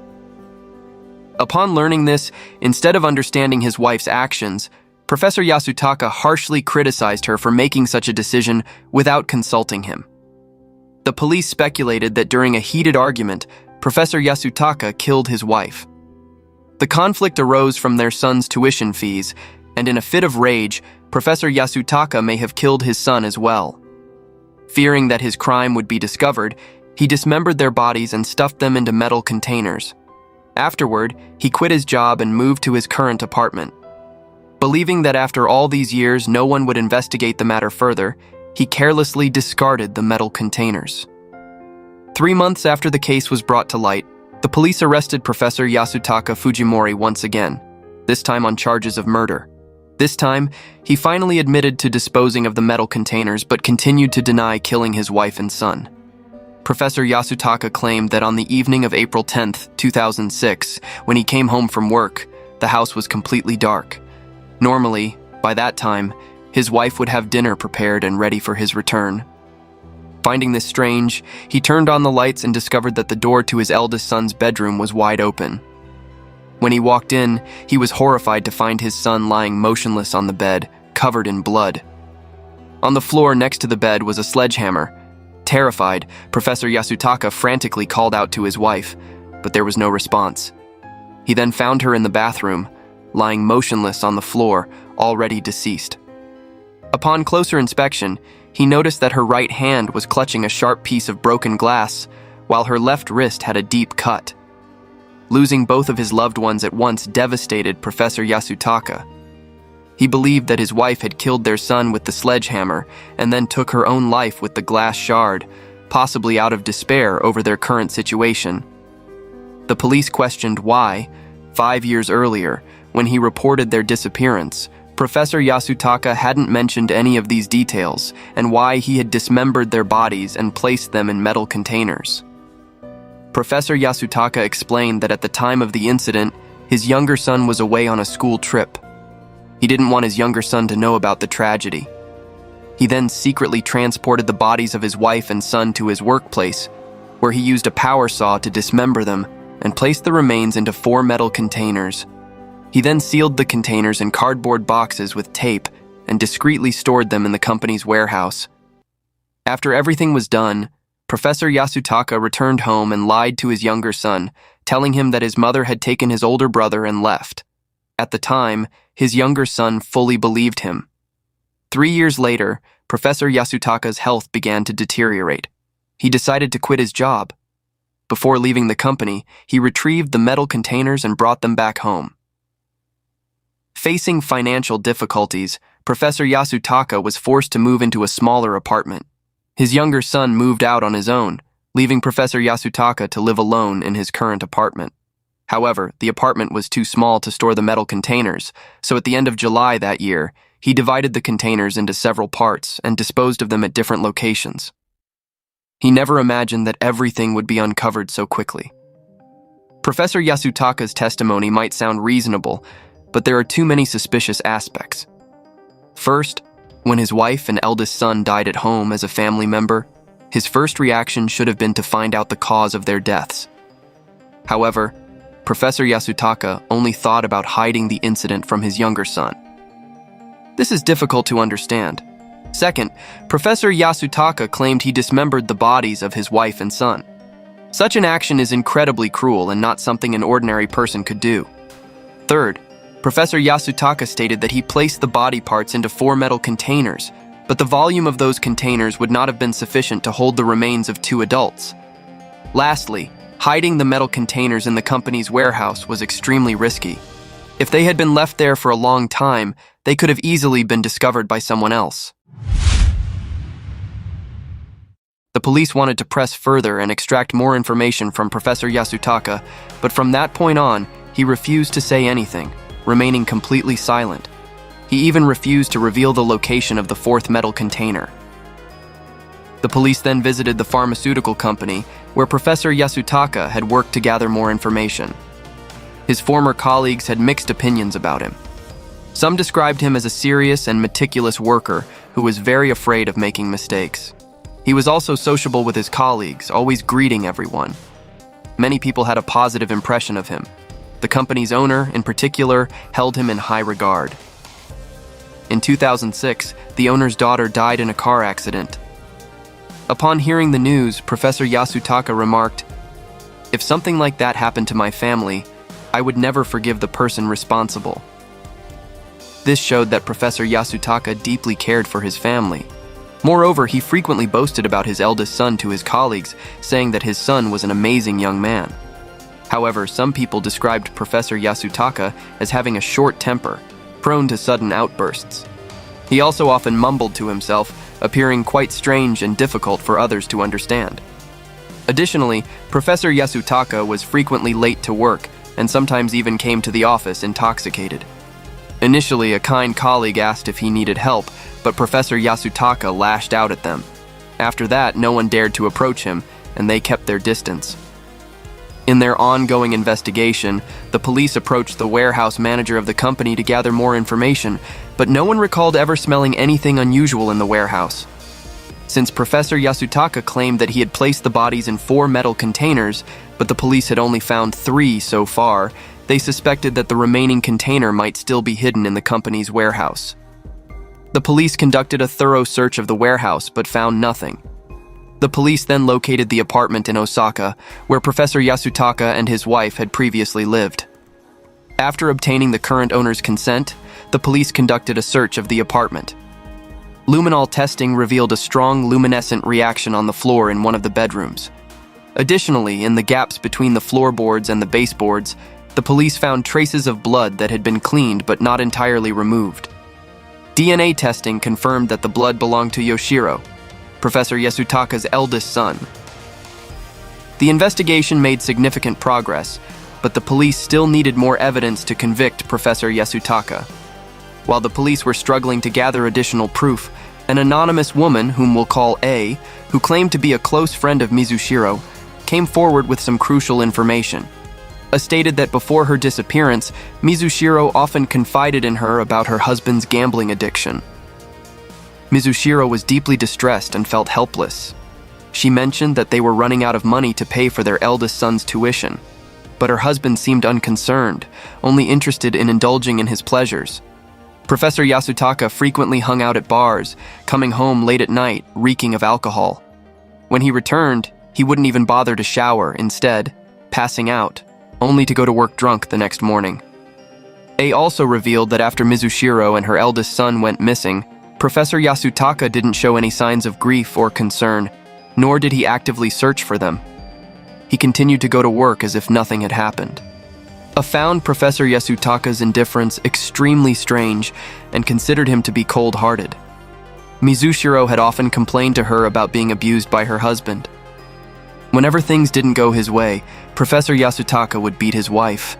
Upon learning this, instead of understanding his wife's actions, Professor Yasutaka harshly criticized her for making such a decision without consulting him. The police speculated that during a heated argument, Professor Yasutaka killed his wife. The conflict arose from their son's tuition fees, and in a fit of rage, Professor Yasutaka may have killed his son as well. Fearing that his crime would be discovered, he dismembered their bodies and stuffed them into metal containers. Afterward, he quit his job and moved to his current apartment. Believing that after all these years no one would investigate the matter further, he carelessly discarded the metal containers. 3 months after the case was brought to light, the police arrested Professor Yasutaka Fujimori once again, this time on charges of murder. This time, he finally admitted to disposing of the metal containers but continued to deny killing his wife and son. Professor Yasutaka claimed that on the evening of April 10, 2006, when he came home from work, the house was completely dark. Normally, by that time, his wife would have dinner prepared and ready for his return. Finding this strange, he turned on the lights and discovered that the door to his eldest son's bedroom was wide open. When he walked in, he was horrified to find his son lying motionless on the bed, covered in blood. On the floor next to the bed was a sledgehammer. Terrified, Professor Yasutaka frantically called out to his wife, but there was no response. He then found her in the bathroom, lying motionless on the floor, already deceased. Upon closer inspection, he noticed that her right hand was clutching a sharp piece of broken glass, while her left wrist had a deep cut. Losing both of his loved ones at once devastated Professor Yasutaka. He believed that his wife had killed their son with the sledgehammer and then took her own life with the glass shard, possibly out of despair over their current situation. The police questioned why, 5 years earlier, when he reported their disappearance, Professor Yasutaka hadn't mentioned any of these details and why he had dismembered their bodies and placed them in metal containers. Professor Yasutaka explained that at the time of the incident, his younger son was away on a school trip. He didn't want his younger son to know about the tragedy. He then secretly transported the bodies of his wife and son to his workplace, where he used a power saw to dismember them and placed the remains into 4 metal containers. He then sealed the containers in cardboard boxes with tape and discreetly stored them in the company's warehouse. After everything was done, Professor Yasutaka returned home and lied to his younger son, telling him that his mother had taken his older brother and left. At the time, his younger son fully believed him. 3 years later, Professor Yasutaka's health began to deteriorate. He decided to quit his job. Before leaving the company, he retrieved the metal containers and brought them back home. Facing financial difficulties, Professor Yasutaka was forced to move into a smaller apartment. His younger son moved out on his own, leaving Professor Yasutaka to live alone in his current apartment. However, the apartment was too small to store the metal containers, so at the end of July that year, he divided the containers into several parts and disposed of them at different locations. He never imagined that everything would be uncovered so quickly. Professor Yasutaka's testimony might sound reasonable, but there are too many suspicious aspects. First, when his wife and eldest son died at home as a family member, his first reaction should have been to find out the cause of their deaths. However, Professor Yasutaka only thought about hiding the incident from his younger son. This is difficult to understand. Second, Professor Yasutaka claimed he dismembered the bodies of his wife and son. Such an action is incredibly cruel and not something an ordinary person could do. Third, Professor Yasutaka stated that he placed the body parts into 4 metal containers, but the volume of those containers would not have been sufficient to hold the remains of 2 adults. Lastly, hiding the metal containers in the company's warehouse was extremely risky. If they had been left there for a long time, they could have easily been discovered by someone else. The police wanted to press further and extract more information from Professor Yasutaka, but from that point on, he refused to say anything, remaining completely silent. He even refused to reveal the location of the 4th metal container. The police then visited the pharmaceutical company where Professor Yasutaka had worked to gather more information. His former colleagues had mixed opinions about him. Some described him as a serious and meticulous worker who was very afraid of making mistakes. He was also sociable with his colleagues, always greeting everyone. Many people had a positive impression of him. The company's owner, in particular, held him in high regard. In 2006, the owner's daughter died in a car accident. Upon hearing the news, Professor Yasutaka remarked, "If something like that happened to my family, I would never forgive the person responsible." This showed that Professor Yasutaka deeply cared for his family. Moreover, he frequently boasted about his eldest son to his colleagues, saying that his son was an amazing young man. However, some people described Professor Yasutaka as having a short temper, prone to sudden outbursts. He also often mumbled to himself, appearing quite strange and difficult for others to understand. Additionally, Professor Yasutaka was frequently late to work and sometimes even came to the office intoxicated. Initially, a kind colleague asked if he needed help, but Professor Yasutaka lashed out at them. After that, no one dared to approach him, and they kept their distance. In their ongoing investigation, the police approached the warehouse manager of the company to gather more information, but no one recalled ever smelling anything unusual in the warehouse. Since Professor Yasutaka claimed that he had placed the bodies in 4 metal containers, but the police had only found 3 so far, they suspected that the remaining container might still be hidden in the company's warehouse. The police conducted a thorough search of the warehouse, but found nothing. The police then located the apartment in Osaka, where Professor Yasutaka and his wife had previously lived. After obtaining the current owner's consent, the police conducted a search of the apartment. Luminol testing revealed a strong luminescent reaction on the floor in one of the bedrooms. Additionally, in the gaps between the floorboards and the baseboards, the police found traces of blood that had been cleaned but not entirely removed. DNA testing confirmed that the blood belonged to Yoshiro, Professor Yasutaka's eldest son. The investigation made significant progress, but the police still needed more evidence to convict Professor Yasutaka. While the police were struggling to gather additional proof, an anonymous woman, whom we'll call A, who claimed to be a close friend of Mizushiro, came forward with some crucial information. A stated that before her disappearance, Mizushiro often confided in her about her husband's gambling addiction. Mizushiro was deeply distressed and felt helpless. She mentioned that they were running out of money to pay for their eldest son's tuition, but her husband seemed unconcerned, only interested in indulging in his pleasures. Professor Yasutaka frequently hung out at bars, coming home late at night, reeking of alcohol. When he returned, he wouldn't even bother to shower, instead, passing out, only to go to work drunk the next morning. A also revealed that after Mizushiro and her eldest son went missing, Professor Yasutaka didn't show any signs of grief or concern, nor did he actively search for them. He continued to go to work as if nothing had happened. A found Professor Yasutaka's indifference extremely strange and considered him to be cold-hearted. Mizushiro had often complained to her about being abused by her husband. Whenever things didn't go his way, Professor Yasutaka would beat his wife.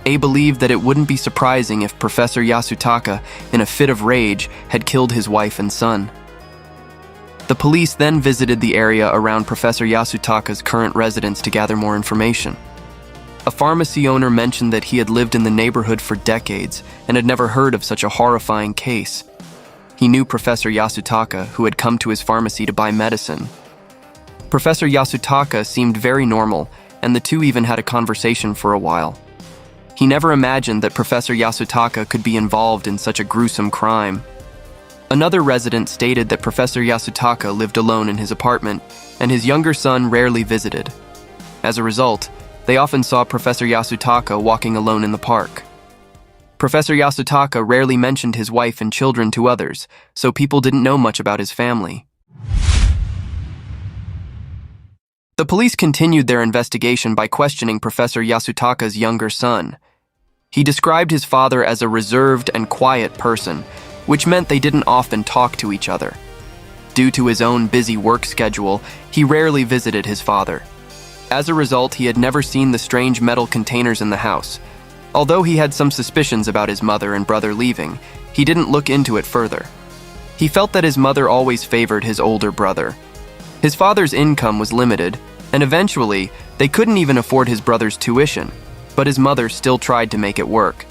A believed that it wouldn't be surprising if Professor Yasutaka, in a fit of rage, had killed his wife and son. The police then visited the area around Professor Yasutaka's current residence to gather more information. A pharmacy owner mentioned that he had lived in the neighborhood for decades and had never heard of such a horrifying case. He knew Professor Yasutaka, who had come to his pharmacy to buy medicine. Professor Yasutaka seemed very normal, and the two even had a conversation for a while. He never imagined that Professor Yasutaka could be involved in such a gruesome crime. Another resident stated that Professor Yasutaka lived alone in his apartment, and his younger son rarely visited. As a result, they often saw Professor Yasutaka walking alone in the park. Professor Yasutaka rarely mentioned his wife and children to others, so people didn't know much about his family. The police continued their investigation by questioning Professor Yasutaka's younger son. He described his father as a reserved and quiet person, which meant they didn't often talk to each other. Due to his own busy work schedule, he rarely visited his father. As a result, he had never seen the strange metal containers in the house. Although he had some suspicions about his mother and brother leaving, he didn't look into it further. He felt that his mother always favored his older brother. His father's income was limited, and eventually, they couldn't even afford his brother's tuition. but his mother still tried to make it work.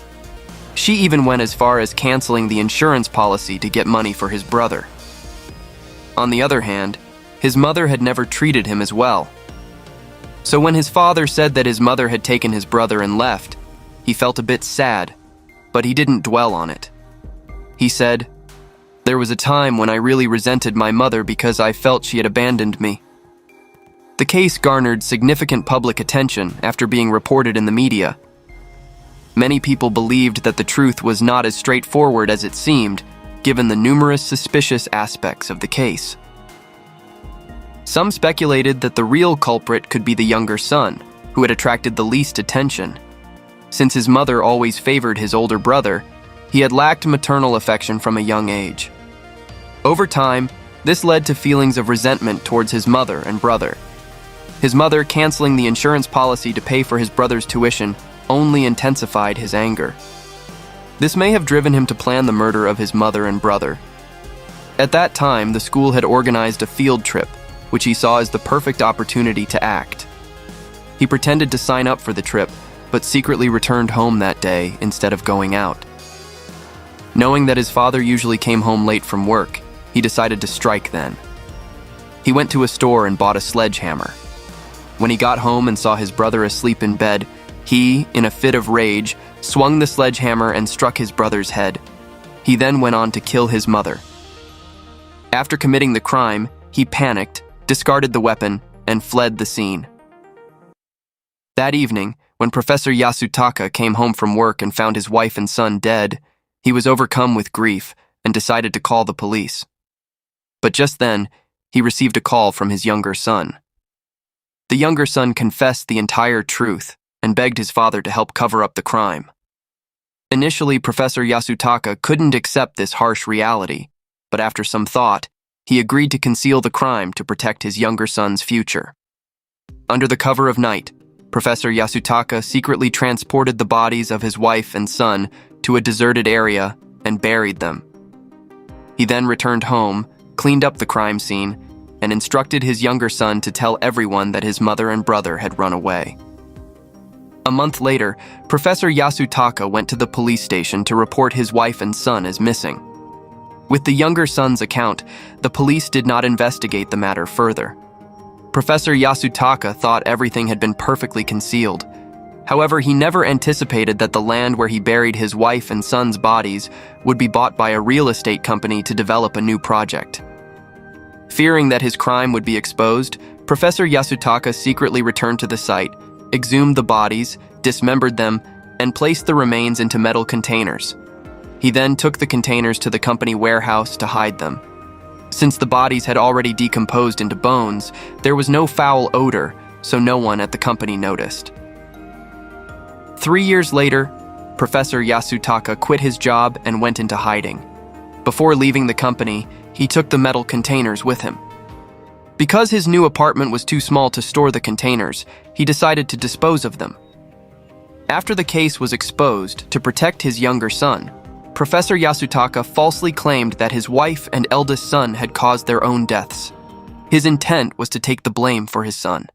She even went as far as canceling the insurance policy to get money for his brother. On the other hand, his mother had never treated him as well. So when his father said that his mother had taken his brother and left, he felt a bit sad, but he didn't dwell on it. He said, "There was a time when I really resented my mother because I felt she had abandoned me." The case garnered significant public attention after being reported in the media. Many people believed that the truth was not as straightforward as it seemed, given the numerous suspicious aspects of the case. Some speculated that the real culprit could be the younger son, who had attracted the least attention. Since his mother always favored his older brother, he had lacked maternal affection from a young age. Over time, this led to feelings of resentment towards his mother and brother. His mother canceling the insurance policy to pay for his brother's tuition only intensified his anger. This may have driven him to plan the murder of his mother and brother. At that time, the school had organized a field trip, which he saw as the perfect opportunity to act. He pretended to sign up for the trip, but secretly returned home that day instead of going out. Knowing that his father usually came home late from work, he decided to strike then. He went to a store and bought a sledgehammer. When he got home and saw his brother asleep in bed, he, in a fit of rage, swung the sledgehammer and struck his brother's head. He then went on to kill his mother. After committing the crime, he panicked, discarded the weapon, and fled the scene. That evening, when Professor Yasutaka came home from work and found his wife and son dead, he was overcome with grief and decided to call the police. But just then, he received a call from his younger son. The younger son confessed the entire truth and begged his father to help cover up the crime. Initially, Professor Yasutaka couldn't accept this harsh reality, but after some thought, he agreed to conceal the crime to protect his younger son's future. Under the cover of night, Professor Yasutaka secretly transported the bodies of his wife and son to a deserted area and buried them. He then returned home, cleaned up the crime scene, and instructed his younger son to tell everyone that his mother and brother had run away. A month later, Professor Yasutaka went to the police station to report his wife and son as missing. With the younger son's account, the police did not investigate the matter further. Professor Yasutaka thought everything had been perfectly concealed. However, he never anticipated that the land where he buried his wife and son's bodies would be bought by a real estate company to develop a new project. Fearing that his crime would be exposed, Professor Yasutaka secretly returned to the site, exhumed the bodies, dismembered them, and placed the remains into metal containers. He then took the containers to the company warehouse to hide them. Since the bodies had already decomposed into bones, there was no foul odor, so no one at the company noticed. 3 years later, Professor Yasutaka quit his job and went into hiding. Before leaving the company, he took the metal containers with him. Because his new apartment was too small to store the containers, he decided to dispose of them. After the case was exposed, to protect his younger son, Professor Yasutaka falsely claimed that his wife and eldest son had caused their own deaths. His intent was to take the blame for his son.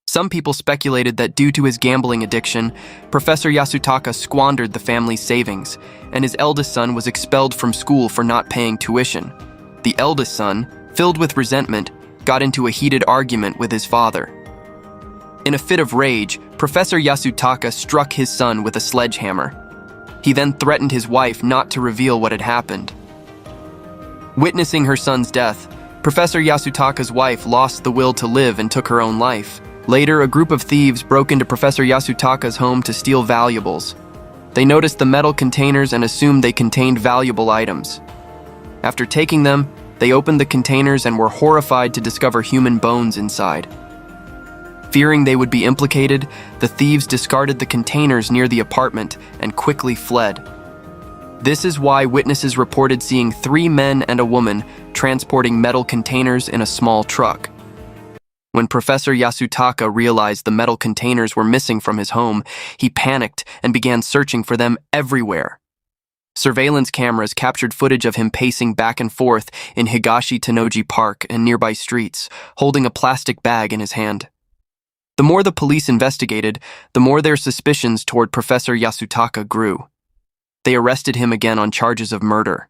Some people speculated that due to his gambling addiction, Professor Yasutaka squandered the family's savings, and his eldest son was expelled from school for not paying tuition. The eldest son, filled with resentment, got into a heated argument with his father. In a fit of rage, Professor Yasutaka struck his son with a sledgehammer. He then threatened his wife not to reveal what had happened. Witnessing her son's death, Professor Yasutaka's wife lost the will to live and took her own life. Later, a group of thieves broke into Professor Yasutaka's home to steal valuables. They noticed the metal containers and assumed they contained valuable items. After taking them, they opened the containers and were horrified to discover human bones inside. Fearing they would be implicated, the thieves discarded the containers near the apartment and quickly fled. This is why witnesses reported seeing 3 men and a woman transporting metal containers in a small truck. When Professor Yasutaka realized the metal containers were missing from his home, he panicked and began searching for them everywhere. Surveillance cameras captured footage of him pacing back and forth in Higashi Tennoji Park and nearby streets, holding a plastic bag in his hand. The more the police investigated, the more their suspicions toward Professor Yasutaka grew. They arrested him again on charges of murder.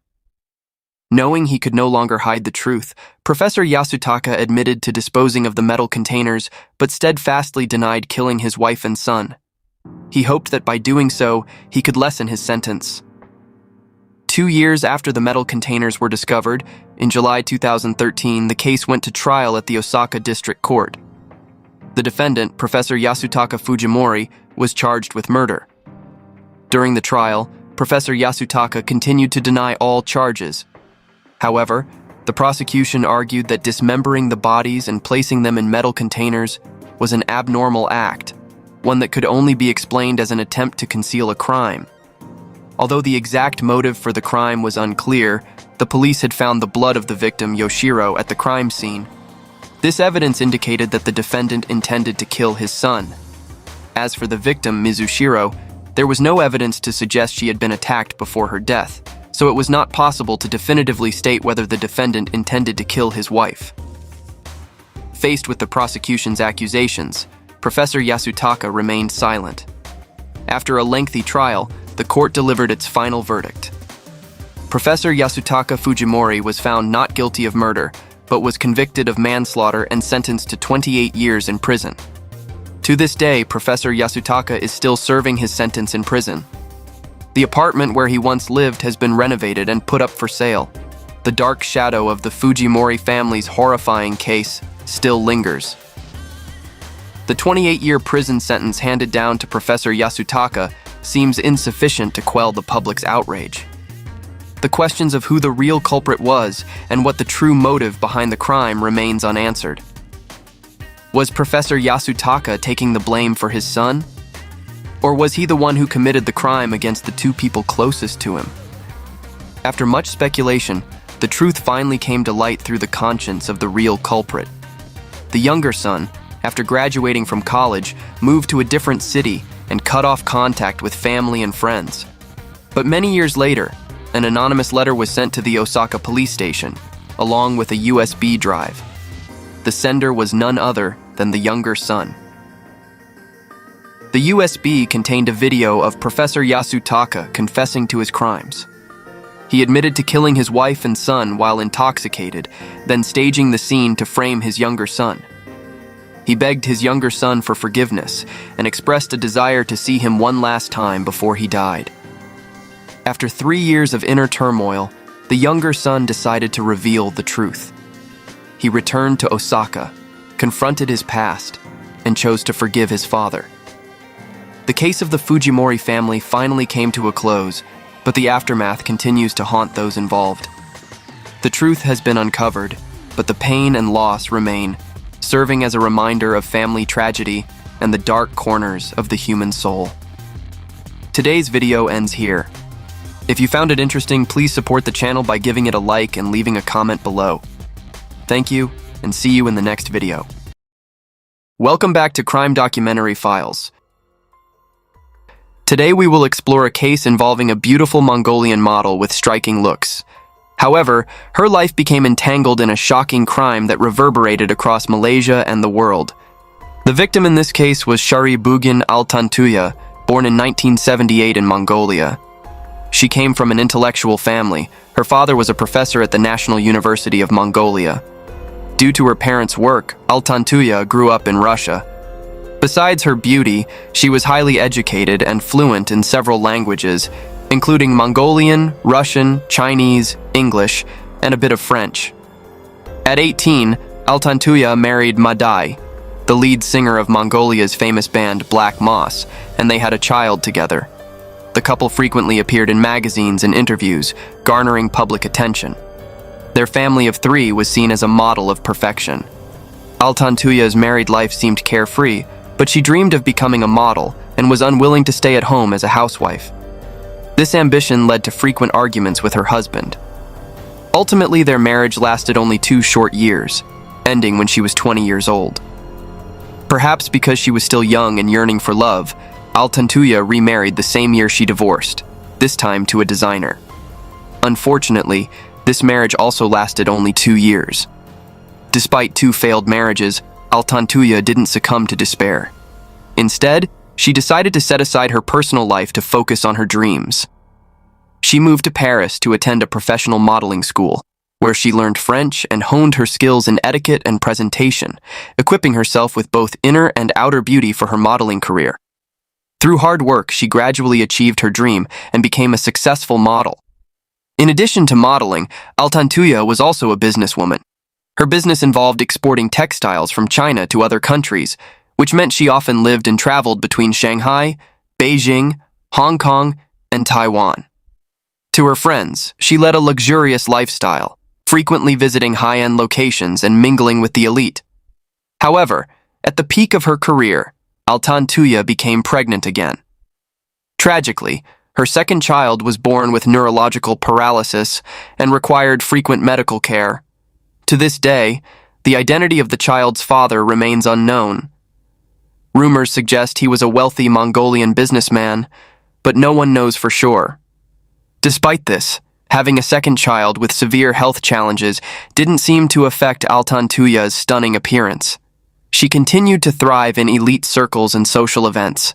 Knowing he could no longer hide the truth, Professor Yasutaka admitted to disposing of the metal containers, but steadfastly denied killing his wife and son. He hoped that by doing so, he could lessen his sentence. 2 years after the metal containers were discovered, in July 2013, the case went to trial at the Osaka District Court. The defendant, Professor Yasutaka Fujimori, was charged with murder. During the trial, Professor Yasutaka continued to deny all charges. However, the prosecution argued that dismembering the bodies and placing them in metal containers was an abnormal act, one that could only be explained as an attempt to conceal a crime. Although the exact motive for the crime was unclear, the police had found the blood of the victim, Yoshiro, at the crime scene. This evidence indicated that the defendant intended to kill his son. As for the victim, Mizushiro, there was no evidence to suggest she had been attacked before her death, so it was not possible to definitively state whether the defendant intended to kill his wife. Faced with the prosecution's accusations, Professor Yasutaka remained silent. After a lengthy trial, the court delivered its final verdict. Professor Yasutaka Fujimori was found not guilty of murder, but was convicted of manslaughter and sentenced to 28 years in prison. To this day, Professor Yasutaka is still serving his sentence in prison. The apartment where he once lived has been renovated and put up for sale. The dark shadow of the Fujimori family's horrifying case still lingers. The 28-year prison sentence handed down to Professor Yasutaka seems insufficient to quell the public's outrage. The questions of who the real culprit was and what the true motive behind the crime remains unanswered. Was Professor Yasutaka taking the blame for his son? Or was he the one who committed the crime against the two people closest to him? After much speculation, the truth finally came to light through the conscience of the real culprit. The younger son, after graduating from college, moved to a different city and cut off contact with family and friends. But many years later, an anonymous letter was sent to the Osaka police station, along with a USB drive. The sender was none other than the younger son. The USB contained a video of Professor Yasutaka confessing to his crimes. He admitted to killing his wife and son while intoxicated, then staging the scene to frame his younger son. He begged his younger son for forgiveness and expressed a desire to see him one last time before he died. After 3 years of inner turmoil, the younger son decided to reveal the truth. He returned to Osaka, confronted his past, and chose to forgive his father. The case of the Fujimori family finally came to a close, but the aftermath continues to haunt those involved. The truth has been uncovered, but the pain and loss remain, serving as a reminder of family tragedy and the dark corners of the human soul. Today's video ends here. If you found it interesting, please support the channel by giving it a like and leaving a comment below. Thank you, and see you in the next video. Welcome back to Crime Documentary Files. Today we will explore a case involving a beautiful Mongolian model with striking looks. However, her life became entangled in a shocking crime that reverberated across Malaysia and the world. The victim in this case was Shari Bugin Altantuyaa, born in 1978 in Mongolia. She came from an intellectual family. Her father was a professor at the National University of Mongolia. Due to her parents' work, Altantuyaa grew up in Russia. Besides her beauty, she was highly educated and fluent in several languages, including Mongolian, Russian, Chinese, English, and a bit of French. At 18, Altantuyaa married Madai, the lead singer of Mongolia's famous band Black Moss, and they had a child together. The couple frequently appeared in magazines and interviews, garnering public attention. Their family of 3 was seen as a model of perfection. Altantuya's married life seemed carefree, but she dreamed of becoming a model and was unwilling to stay at home as a housewife. This ambition led to frequent arguments with her husband. Ultimately, their marriage lasted only 2 short years, ending when she was 20 years old. Perhaps because she was still young and yearning for love, Altantuyaa remarried the same year she divorced, this time to a designer. Unfortunately, this marriage also lasted only 2 years. Despite 2 failed marriages, Altantuyaa didn't succumb to despair. Instead, she decided to set aside her personal life to focus on her dreams. She moved to Paris to attend a professional modeling school, where she learned French and honed her skills in etiquette and presentation, equipping herself with both inner and outer beauty for her modeling career. Through hard work, she gradually achieved her dream and became a successful model. In addition to modeling, Altantuyaa was also a businesswoman. Her business involved exporting textiles from China to other countries, which meant she often lived and traveled between Shanghai, Beijing, Hong Kong, and Taiwan. To her friends, she led a luxurious lifestyle, frequently visiting high-end locations and mingling with the elite. However, at the peak of her career, Altantuyaa became pregnant again. Tragically, her second child was born with neurological paralysis and required frequent medical care. To this day, the identity of the child's father remains unknown. Rumors suggest he was a wealthy Mongolian businessman, but no one knows for sure. Despite this, having a second child with severe health challenges didn't seem to affect Altantuya's stunning appearance. She continued to thrive in elite circles and social events.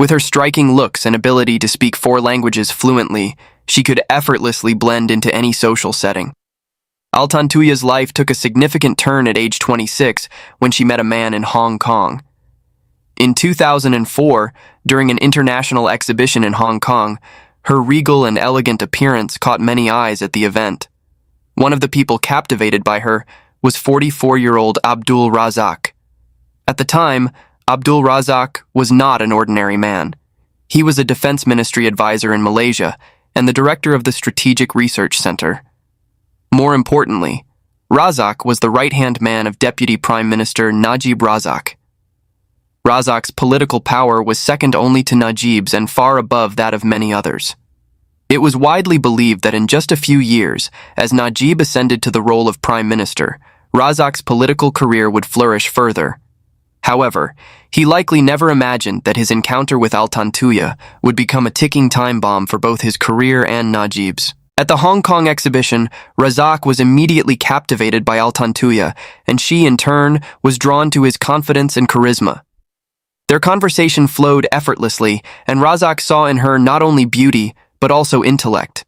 With her striking looks and ability to speak 4 languages fluently, she could effortlessly blend into any social setting. Altantuya's life took a significant turn at age 26 when she met a man in Hong Kong. In 2004, during an international exhibition in Hong Kong, her regal and elegant appearance caught many eyes at the event. One of the people captivated by her was 44-year-old Abdul Razak. At the time, Abdul Razak was not an ordinary man. He was a defense ministry advisor in Malaysia and the director of the Strategic Research Center. More importantly, Razak was the right-hand man of Deputy Prime Minister Najib Razak. Razak's political power was second only to Najib's and far above that of many others. It was widely believed that in just a few years, as Najib ascended to the role of prime minister, Razak's political career would flourish further. However, he likely never imagined that his encounter with Altantuyaa would become a ticking time bomb for both his career and Najib's. At the Hong Kong exhibition, Razak was immediately captivated by Altantuyaa, and she, in turn, was drawn to his confidence and charisma. Their conversation flowed effortlessly, and Razak saw in her not only beauty, but also intellect.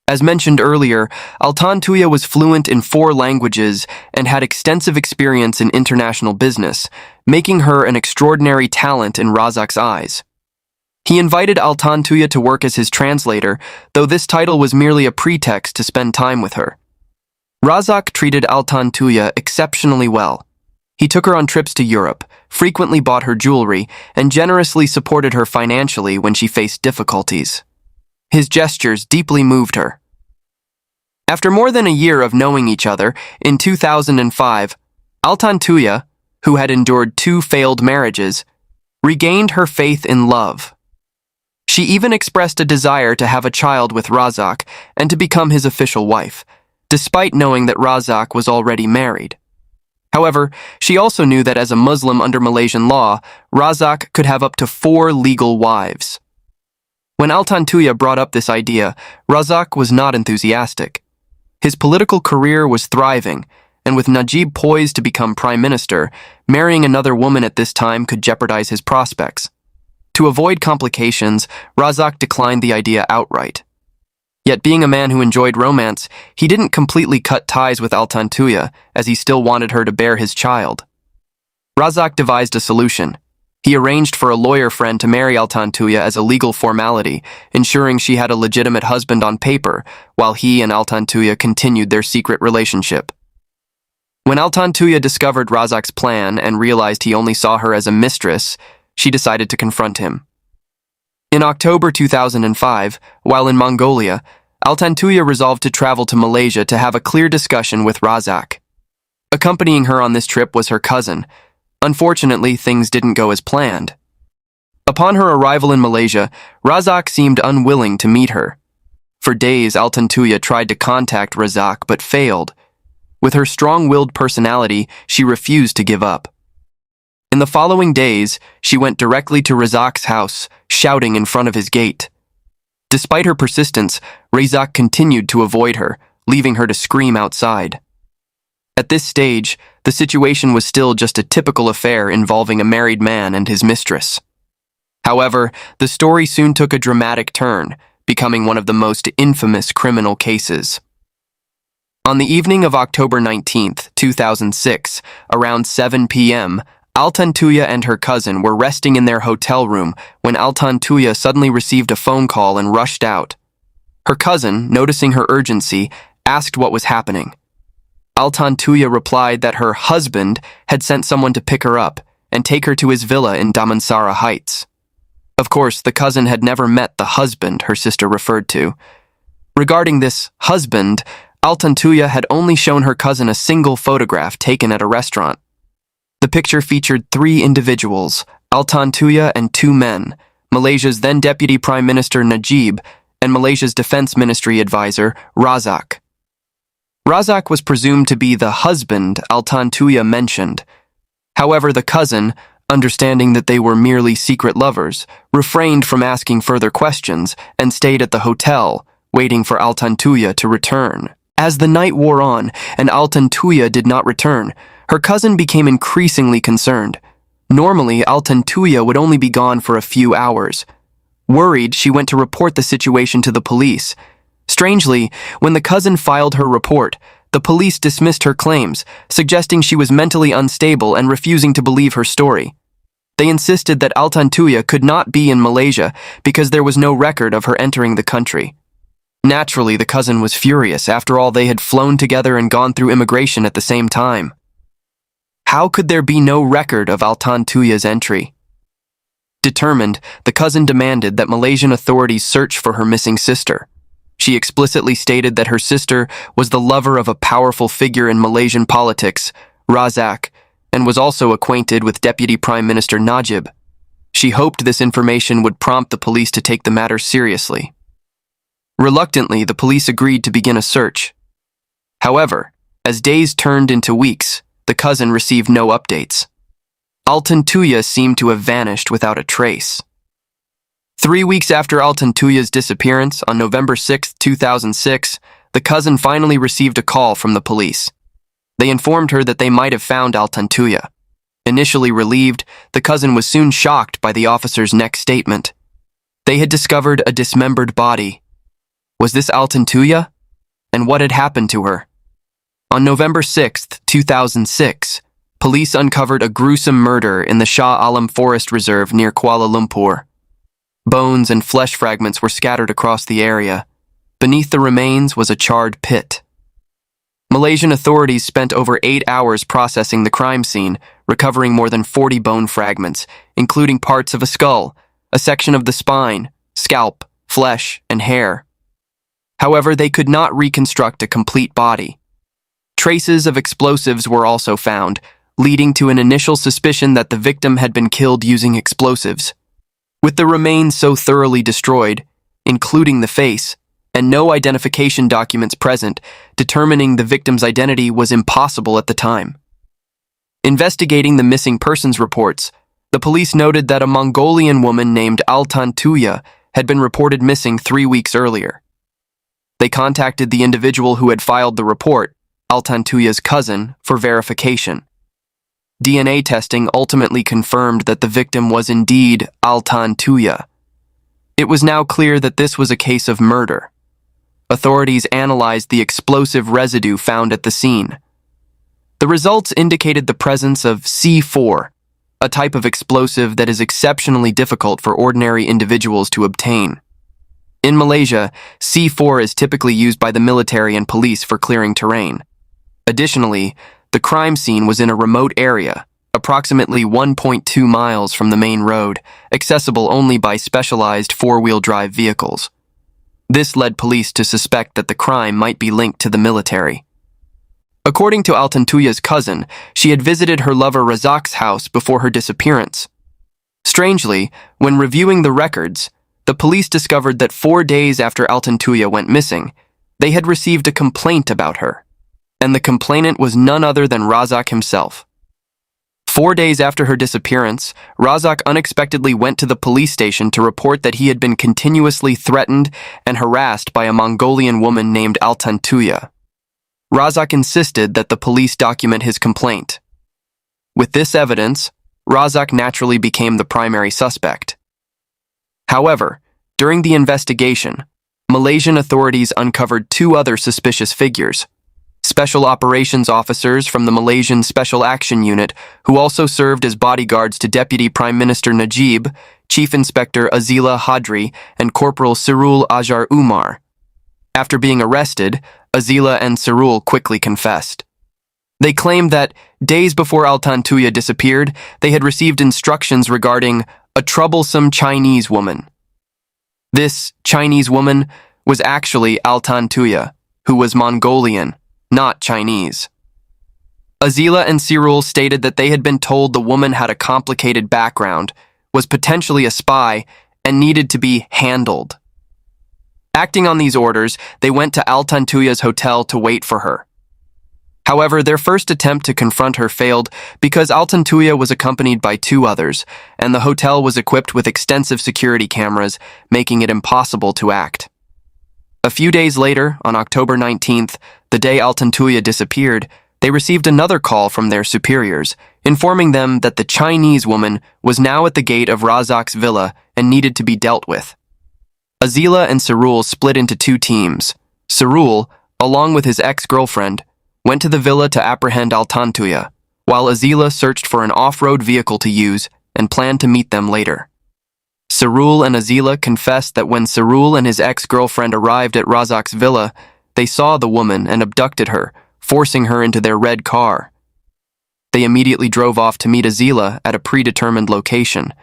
As mentioned earlier, Altantuyaa was fluent in 4 languages and had extensive experience in international business, making her an extraordinary talent in Razak's eyes. He invited Altantuyaa to work as his translator, though this title was merely a pretext to spend time with her. Razak treated Altantuyaa exceptionally well. He took her on trips to Europe, frequently bought her jewelry, and generously supported her financially when she faced difficulties. His gestures deeply moved her. After more than a year of knowing each other, in 2005, Altantuyaa, who had endured 2 failed marriages, regained her faith in love. She even expressed a desire to have a child with Razak and to become his official wife, despite knowing that Razak was already married. However, she also knew that as a Muslim under Malaysian law, Razak could have up to 4 legal wives. When Altantuyaa brought up this idea, Razak was not enthusiastic. His political career was thriving, and with Najib poised to become prime minister, marrying another woman at this time could jeopardize his prospects. To avoid complications, Razak declined the idea outright. Yet being a man who enjoyed romance, he didn't completely cut ties with Altantuyaa, as he still wanted her to bear his child. Razak devised a solution. He arranged for a lawyer friend to marry Altantuyaa as a legal formality, ensuring she had a legitimate husband on paper, while he and Altantuyaa continued their secret relationship. When Altantuyaa discovered Razak's plan and realized he only saw her as a mistress, she decided to confront him. In October 2005, while in Mongolia, Altantuyaa resolved to travel to Malaysia to have a clear discussion with Razak. Accompanying her on this trip was her cousin. Unfortunately, things didn't go as planned. Upon her arrival in Malaysia, Razak seemed unwilling to meet her. For days, Altantuyaa tried to contact Razak but failed. With her strong-willed personality, she refused to give up. In the following days, she went directly to Razak's house, shouting in front of his gate. Despite her persistence, Razak continued to avoid her, leaving her to scream outside. At this stage, the situation was still just a typical affair involving a married man and his mistress. However, the story soon took a dramatic turn, becoming one of the most infamous criminal cases. On the evening of October 19, 2006, around 7 p.m., Altantuyaa and her cousin were resting in their hotel room when Altantuyaa suddenly received a phone call and rushed out. Her cousin, noticing her urgency, asked what was happening. Altantuyaa replied that her husband had sent someone to pick her up and take her to his villa in Damansara Heights. Of course, the cousin had never met the husband her sister referred to. Regarding this husband, Altantuyaa had only shown her cousin a single photograph taken at a restaurant. The picture featured 3 individuals, Altantuyaa and 2 men, Malaysia's then Deputy Prime Minister Najib and Malaysia's Defense Ministry advisor Razak. Razak was presumed to be the husband Altantuyaa mentioned. However, the cousin, understanding that they were merely secret lovers, refrained from asking further questions and stayed at the hotel, waiting for Altantuyaa to return. As the night wore on and Altantuyaa did not return, her cousin became increasingly concerned. Normally, Altantuyaa would only be gone for a few hours. Worried, she went to report the situation to the police. Strangely, when the cousin filed her report, the police dismissed her claims, suggesting she was mentally unstable and refusing to believe her story. They insisted that Altantuyaa could not be in Malaysia because there was no record of her entering the country. Naturally, the cousin was furious. After all, they had flown together and gone through immigration at the same time. How could there be no record of Altantuya's entry? Determined, the cousin demanded that Malaysian authorities search for her missing sister. She explicitly stated that her sister was the lover of a powerful figure in Malaysian politics, Razak, and was also acquainted with Deputy Prime Minister Najib. She hoped this information would prompt the police to take the matter seriously. Reluctantly, the police agreed to begin a search. However, as days turned into weeks, the cousin received no updates. Altantuyaa seemed to have vanished without a trace. 3 weeks after Altantuya's disappearance, on November 6, 2006, the cousin finally received a call from the police. They informed her that they might have found Altantuyaa. Initially relieved, the cousin was soon shocked by the officer's next statement. They had discovered a dismembered body. Was this Altantuyaa? And what had happened to her? On November 6, 2006, police uncovered a gruesome murder in the Shah Alam Forest Reserve near Kuala Lumpur. Bones and flesh fragments were scattered across the area. Beneath the remains was a charred pit. Malaysian authorities spent over 8 hours processing the crime scene, recovering more than 40 bone fragments, including parts of a skull, a section of the spine, scalp, flesh, and hair. However, they could not reconstruct a complete body. Traces of explosives were also found, leading to an initial suspicion that the victim had been killed using explosives. With the remains so thoroughly destroyed, including the face, and no identification documents present, determining the victim's identity was impossible at the time. Investigating the missing persons reports, the police noted that a Mongolian woman named Altantuyaa had been reported missing 3 weeks earlier. They contacted the individual who had filed the report, Altantuya's cousin, for verification. DNA testing ultimately confirmed that the victim was indeed Altantuyaa. It was now clear that this was a case of murder. Authorities analyzed the explosive residue found at the scene. The results indicated the presence of C4, a type of explosive that is exceptionally difficult for ordinary individuals to obtain. In Malaysia, C4 is typically used by the military and police for clearing terrain. Additionally, the crime scene was in a remote area, approximately 1.2 miles from the main road, accessible only by specialized four-wheel drive vehicles. This led police to suspect that the crime might be linked to the military. According to Altantuya's cousin, she had visited her lover Razak's house before her disappearance. Strangely, when reviewing the records, the police discovered that 4 days after Altantuyaa went missing, they had received a complaint about her, and the complainant was none other than Razak himself. 4 days after her disappearance, Razak unexpectedly went to the police station to report that he had been continuously threatened and harassed by a Mongolian woman named Altantuyaa. Razak insisted that the police document his complaint. With this evidence, Razak naturally became the primary suspect. However, during the investigation, Malaysian authorities uncovered two other suspicious figures: special operations officers from the Malaysian Special Action Unit who also served as bodyguards to Deputy Prime Minister Najib, Chief Inspector Azila Hadri, and Corporal Sirul Ajar Umar. After being arrested, Azila and Sirul quickly confessed. They claimed that, days before Altantuyaa disappeared, they had received instructions regarding a troublesome Chinese woman. This Chinese woman was actually Altantuyaa, who was Mongolian, not Chinese. Azila and Sirul stated that they had been told the woman had a complicated background, was potentially a spy, and needed to be handled. Acting on these orders, they went to Altantuya's hotel to wait for her. However, their first attempt to confront her failed because Altantuyaa was accompanied by two others, and the hotel was equipped with extensive security cameras, making it impossible to act. A few days later, on October 19th, the day Altantuyaa disappeared, they received another call from their superiors, informing them that the Chinese woman was now at the gate of Razak's villa and needed to be dealt with. Azila and Sirul split into two teams. Sirul, along with his ex-girlfriend, went to the villa to apprehend Altantuyaa, while Azila searched for an off-road vehicle to use and planned to meet them later. Sirul and Azila confessed that when Sirul and his ex-girlfriend arrived at Razak's villa, they saw the woman and abducted her, forcing her into their red car. They immediately drove off to meet Azila at a predetermined location.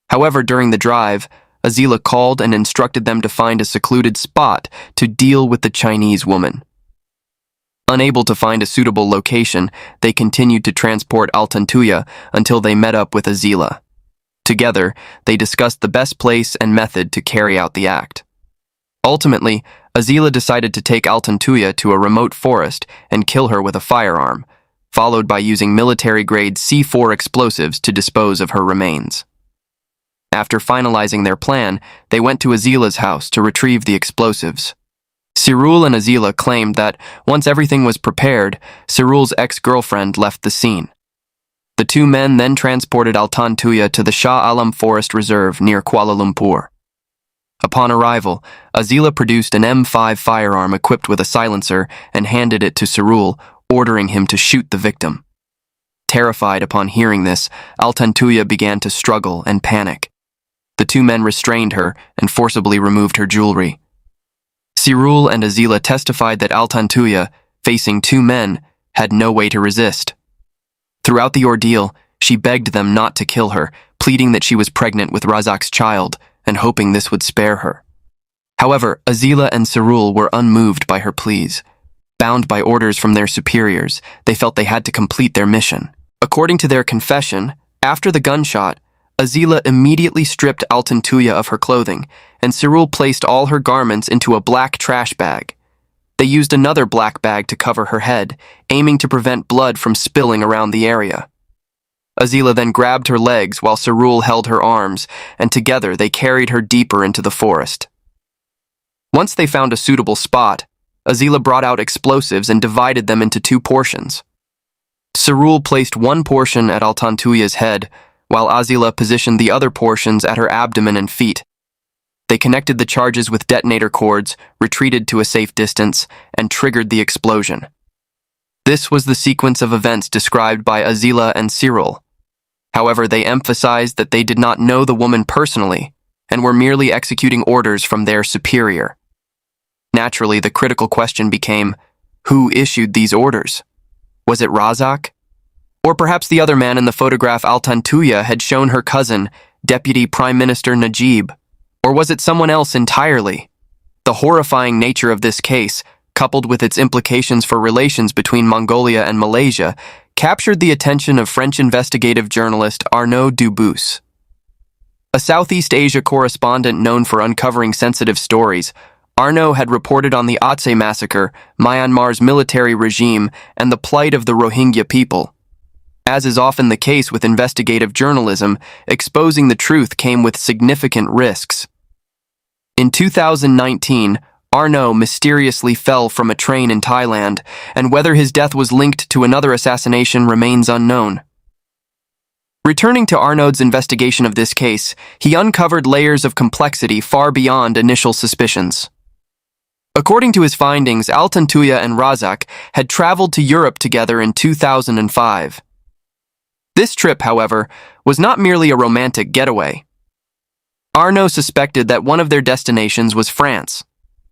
However, during the drive, Azila called and instructed them to find a secluded spot to deal with the Chinese woman. Unable to find a suitable location, they continued to transport Altantuyaa until they met up with Azila. Together, they discussed the best place and method to carry out the act. Ultimately, Azila decided to take Altantuyaa to a remote forest and kill her with a firearm, followed by using military-grade C4 explosives to dispose of her remains. After finalizing their plan, they went to Azila's house to retrieve the explosives. Sirul and Azila claimed that once everything was prepared, Sirul's ex-girlfriend left the scene. The two men then transported Altantuyaa to the Shah Alam Forest Reserve near Kuala Lumpur. Upon arrival, Azila produced an M5 firearm equipped with a silencer and handed it to Sirul, ordering him to shoot the victim. Terrified upon hearing this, Altantuyaa began to struggle and panic. The two men restrained her and forcibly removed her jewelry. Sirul and Azila testified that Altantuyaa, facing two men, had no way to resist. Throughout the ordeal, she begged them not to kill her, pleading that she was pregnant with Razak's child and hoping this would spare her. However, Azila and Sirul were unmoved by her pleas. Bound by orders from their superiors, they felt they had to complete their mission. According to their confession, after the gunshot, Azila immediately stripped Altantuyaa of her clothing, and Sirul placed all her garments into a black trash bag. They used another black bag to cover her head, aiming to prevent blood from spilling around the area. Azila then grabbed her legs while Sirul held her arms, and together they carried her deeper into the forest. Once they found a suitable spot, Azila brought out explosives and divided them into two portions. Sirul placed one portion at Altantuya's head, while Azila positioned the other portions at her abdomen and feet. They connected the charges with detonator cords, retreated to a safe distance, and triggered the explosion. This was the sequence of events described by Azila and Sirul. However, they emphasized that they did not know the woman personally and were merely executing orders from their superior. Naturally, the critical question became, who issued these orders? Was it Razak? Or perhaps the other man in the photograph Altantuyaa had shown her cousin, Deputy Prime Minister Najib? Or was it someone else entirely? The horrifying nature of this case, coupled with its implications for relations between Mongolia and Malaysia, captured the attention of French investigative journalist Arnaud Dubus. A Southeast Asia correspondent known for uncovering sensitive stories, Arnaud had reported on the Aceh massacre, Myanmar's military regime, and the plight of the Rohingya people. As is often the case with investigative journalism, exposing the truth came with significant risks. In 2019, Arnaud mysteriously fell from a train in Thailand, and whether his death was linked to another assassination remains unknown. Returning to Arnaud's investigation of this case, he uncovered layers of complexity far beyond initial suspicions. According to his findings, Altantuyaa and Razak had traveled to Europe together in 2005. This trip, however, was not merely a romantic getaway. Arnaud suspected that one of their destinations was France,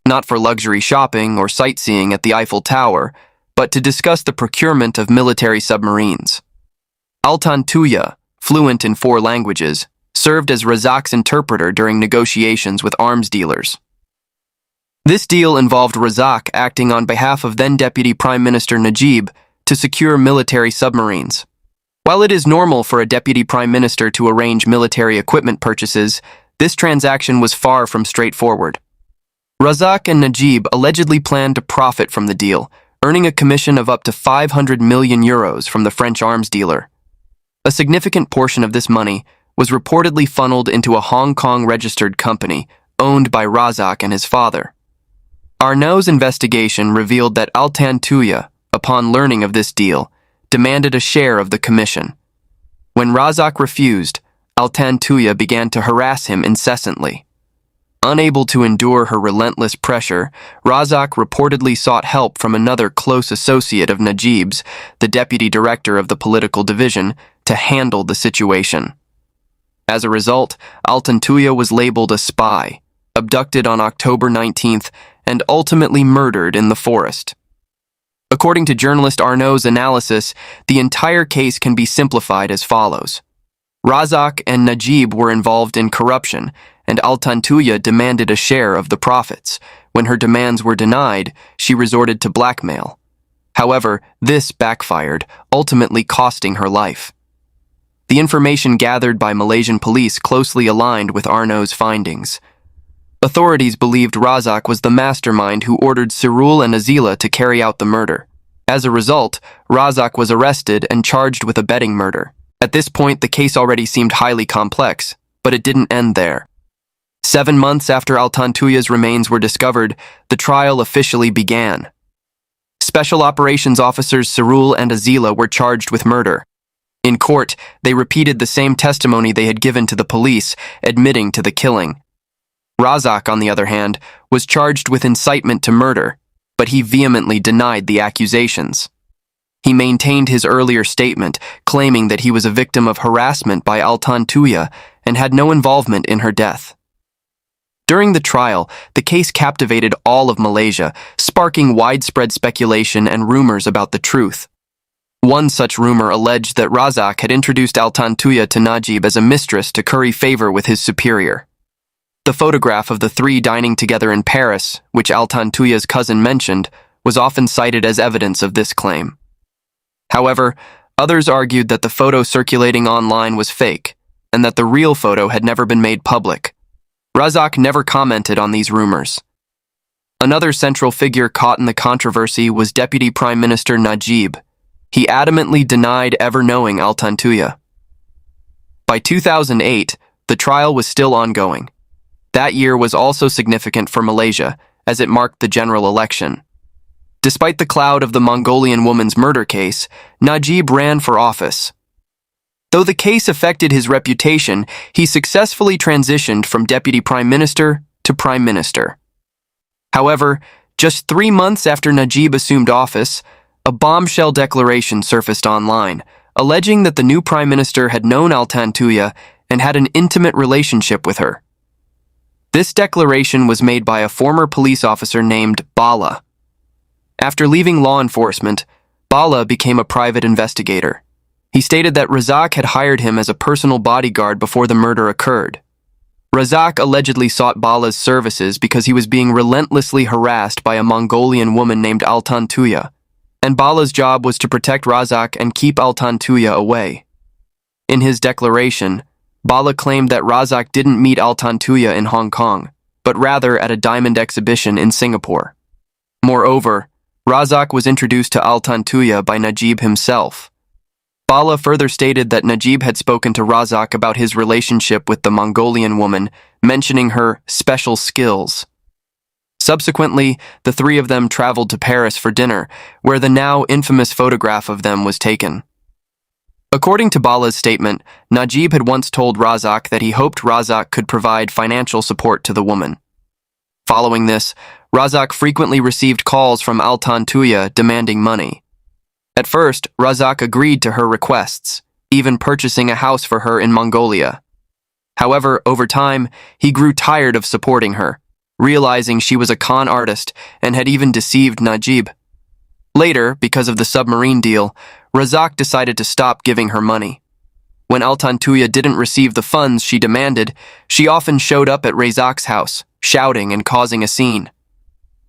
not for luxury shopping or sightseeing at the Eiffel Tower, but to discuss the procurement of military submarines. Altantuyaa, fluent in 4 languages, served as Razak's interpreter during negotiations with arms dealers. This deal involved Razak acting on behalf of then-Deputy Prime Minister Najib to secure military submarines. While it is normal for a Deputy Prime Minister to arrange military equipment purchases, this transaction was far from straightforward. Razak and Najib allegedly planned to profit from the deal, earning a commission of up to 500 million euros from the French arms dealer. A significant portion of this money was reportedly funneled into a Hong Kong-registered company owned by Razak and his father. Arnaud's investigation revealed that Altantuyaa, upon learning of this deal, demanded a share of the commission. When Razak refused, Altantuyaa began to harass him incessantly. Unable to endure her relentless pressure, Razak reportedly sought help from another close associate of Najib's, the deputy director of the political division, to handle the situation. As a result, Altantuyaa was labeled a spy, abducted on October 19th, and ultimately murdered in the forest. According to journalist Arnaud's analysis, the entire case can be simplified as follows. Razak and Najib were involved in corruption, and Altantuyaa demanded a share of the profits. When her demands were denied, she resorted to blackmail. However, this backfired, ultimately costing her life. The information gathered by Malaysian police closely aligned with Arnaud's findings. Authorities believed Razak was the mastermind who ordered Sirul and Azila to carry out the murder. As a result, Razak was arrested and charged with abetting murder. At this point, the case already seemed highly complex, but it didn't end there. 7 months after Altantuya's remains were discovered, the trial officially began. Special Operations Officers Sirul and Azila were charged with murder. In court, they repeated the same testimony they had given to the police, admitting to the killing. Razak, on the other hand, was charged with incitement to murder, but he vehemently denied the accusations. He maintained his earlier statement, claiming that he was a victim of harassment by Altantuyaa and had no involvement in her death. During the trial, the case captivated all of Malaysia, sparking widespread speculation and rumors about the truth. One such rumor alleged that Razak had introduced Altantuyaa to Najib as a mistress to curry favor with his superior. The photograph of the 3 dining together in Paris, which Altantuyaa's cousin mentioned, was often cited as evidence of this claim. However, others argued that the photo circulating online was fake, and that the real photo had never been made public. Razak never commented on these rumors. Another central figure caught in the controversy was Deputy Prime Minister Najib. He adamantly denied ever knowing Altantuyaa. By 2008, the trial was still ongoing. That year was also significant for Malaysia, as it marked the general election. Despite the cloud of the Mongolian woman's murder case, Najib ran for office. Though the case affected his reputation, he successfully transitioned from Deputy Prime Minister to Prime Minister. However, just 3 months after Najib assumed office, a bombshell declaration surfaced online, alleging that the new Prime Minister had known Altantuyaa and had an intimate relationship with her. This declaration was made by a former police officer named Bala. After leaving law enforcement, Bala became a private investigator. He stated that Razak had hired him as a personal bodyguard before the murder occurred. Razak allegedly sought Bala's services because he was being relentlessly harassed by a Mongolian woman named Altantuyaa, and Bala's job was to protect Razak and keep Altantuyaa away. In his declaration, Bala claimed that Razak didn't meet Altantuyaa in Hong Kong, but rather at a diamond exhibition in Singapore. Moreover, Razak was introduced to Altantuyaa by Najib himself. Bala further stated that Najib had spoken to Razak about his relationship with the Mongolian woman, mentioning her special skills. Subsequently, the three of them traveled to Paris for dinner, where the now infamous photograph of them was taken. According to Bala's statement, Najib had once told Razak that he hoped Razak could provide financial support to the woman. Following this, Razak frequently received calls from Altantuyaa demanding money. At first, Razak agreed to her requests, even purchasing a house for her in Mongolia. However, over time, he grew tired of supporting her, realizing she was a con artist and had even deceived Najib. Later, because of the submarine deal, Razak decided to stop giving her money. When Altantuyaa didn't receive the funds she demanded, she often showed up at Razak's house, shouting and causing a scene.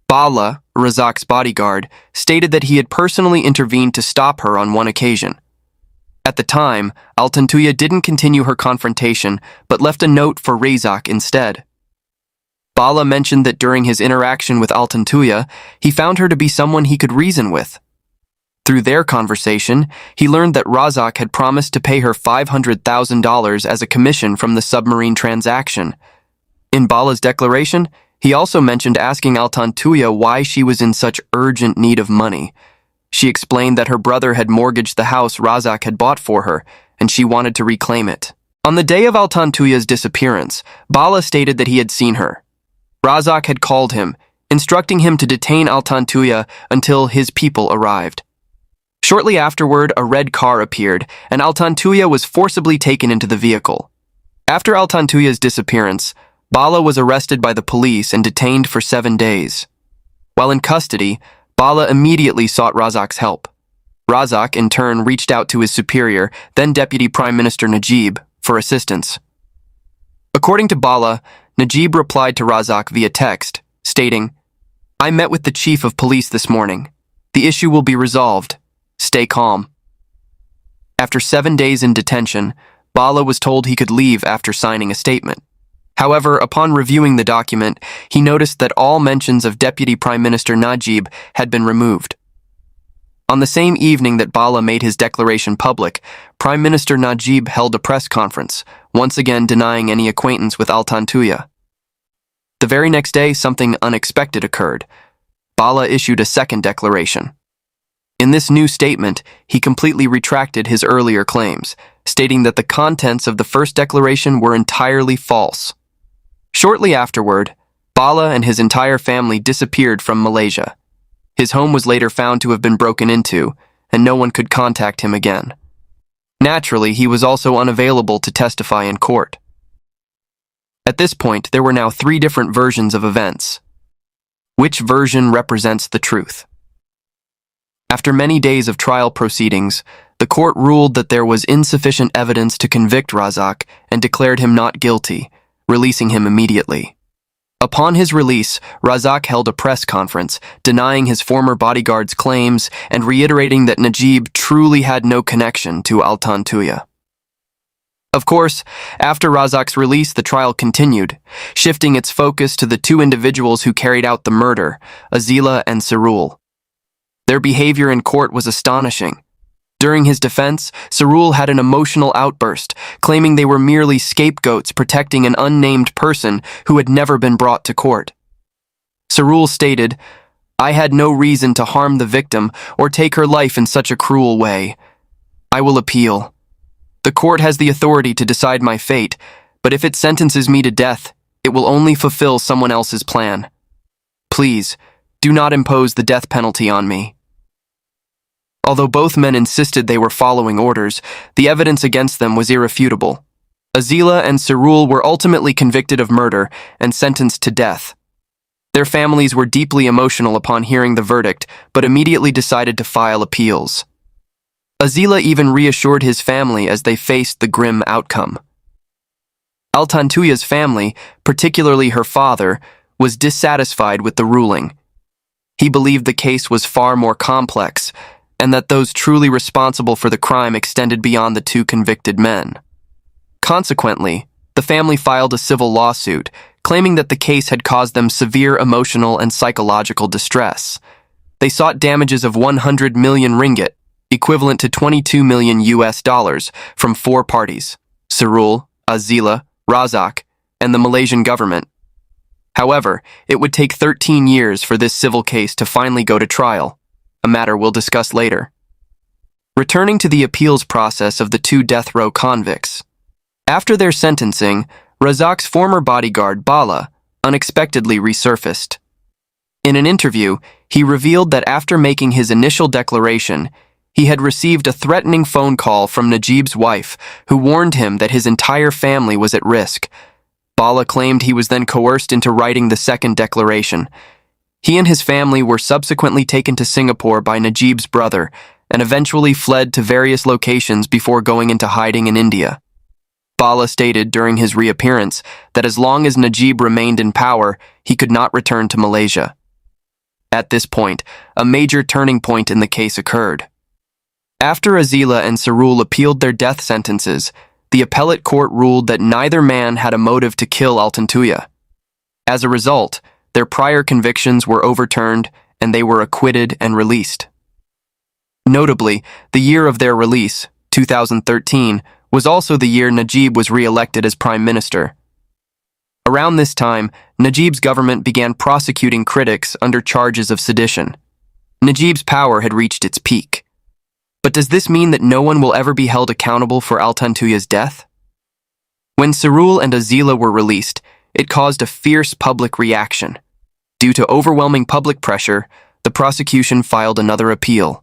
Bala, Razak's bodyguard, stated that he had personally intervened to stop her on one occasion. At the time, Altantuyaa didn't continue her confrontation, but left a note for Razak instead. Bala mentioned that during his interaction with Altantuyaa, he found her to be someone he could reason with. Through their conversation, he learned that Razak had promised to pay her $500,000 as a commission from the submarine transaction. In Bala's declaration, he also mentioned asking Altantuyaa why she was in such urgent need of money. She explained that her brother had mortgaged the house Razak had bought for her, and she wanted to reclaim it. On the day of Altantuya's disappearance, Bala stated that he had seen her. Razak had called him, instructing him to detain Altantuyaa until his people arrived. Shortly afterward, a red car appeared, and Altantuyaa was forcibly taken into the vehicle. After Altantuya's disappearance, Bala was arrested by the police and detained for 7 days. While in custody, Bala immediately sought Razak's help. Razak, in turn, reached out to his superior, then Deputy Prime Minister Najib, for assistance. According to Bala, Najib replied to Razak via text, stating, "I met with the chief of police this morning. The issue will be resolved. Stay calm." After 7 days in detention, Bala was told he could leave after signing a statement. However, upon reviewing the document, he noticed that all mentions of Deputy Prime Minister Najib had been removed. On the same evening that Bala made his declaration public, Prime Minister Najib held a press conference, once again denying any acquaintance with Altantuyaa. The very next day, something unexpected occurred. Bala issued a second declaration. In this new statement, he completely retracted his earlier claims, stating that the contents of the first declaration were entirely false. Shortly afterward, Bala and his entire family disappeared from Malaysia. His home was later found to have been broken into, and no one could contact him again. Naturally, he was also unavailable to testify in court. At this point, there were now 3 different versions of events. Which version represents the truth? After many days of trial proceedings, the court ruled that there was insufficient evidence to convict Razak and declared him not guilty, releasing him immediately. Upon his release, Razak held a press conference, denying his former bodyguard's claims and reiterating that Najib truly had no connection to Altantuyaa. Of course, after Razak's release, the trial continued, shifting its focus to the 2 individuals who carried out the murder, Azila and Sarul. Their behavior in court was astonishing. During his defense, Sarul had an emotional outburst, claiming they were merely scapegoats protecting an unnamed person who had never been brought to court. Sarul stated, "I had no reason to harm the victim or take her life in such a cruel way. I will appeal. The court has the authority to decide my fate, but if it sentences me to death, it will only fulfill someone else's plan. Please, do not impose the death penalty on me." Although both men insisted they were following orders, the evidence against them was irrefutable. Azila and Sarul were ultimately convicted of murder and sentenced to death. Their families were deeply emotional upon hearing the verdict, but immediately decided to file appeals. Azila even reassured his family as they faced the grim outcome. Altantuya's family, particularly her father, was dissatisfied with the ruling. He believed the case was far more complex, and that those truly responsible for the crime extended beyond the 2 convicted men. Consequently, the family filed a civil lawsuit, claiming that the case had caused them severe emotional and psychological distress. They sought damages of 100 million ringgit, equivalent to $22 million US, from 4 parties: Sarul, Azila, Razak, and the Malaysian government. However, it would take 13 years for this civil case to finally go to trial, a matter we'll discuss later. Returning to the appeals process of the two death row convicts. After their sentencing, Razak's former bodyguard, Bala, unexpectedly resurfaced. In an interview, he revealed that after making his initial declaration, he had received a threatening phone call from Najib's wife, who warned him that his entire family was at risk. Bala claimed he was then coerced into writing the second declaration. He and his family were subsequently taken to Singapore by Najib's brother and eventually fled to various locations before going into hiding in India. Bala stated during his reappearance that as long as Najib remained in power, he could not return to Malaysia. At this point, a major turning point in the case occurred. After Azila and Sarul appealed their death sentences, the appellate court ruled that neither man had a motive to kill Altantuyaa. As a result, their prior convictions were overturned and they were acquitted and released. Notably, the year of their release, 2013, was also the year Najib was re-elected as prime minister. Around this time, Najib's government began prosecuting critics under charges of sedition. Najib's power had reached its peak. But does this mean that no one will ever be held accountable for Altantuya's death? When Sarul and Azila were released, it caused a fierce public reaction. Due to overwhelming public pressure, the prosecution filed another appeal.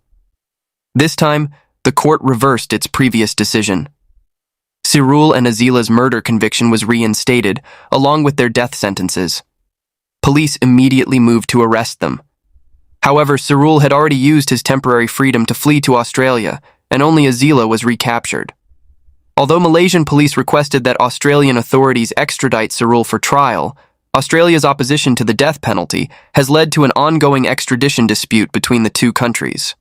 This time, the court reversed its previous decision. Sarul and Azila's murder conviction was reinstated, along with their death sentences. Police immediately moved to arrest them. However, Sarul had already used his temporary freedom to flee to Australia, and only Azila was recaptured. Although Malaysian police requested that Australian authorities extradite Sarul for trial, Australia's opposition to the death penalty has led to an ongoing extradition dispute between the two countries.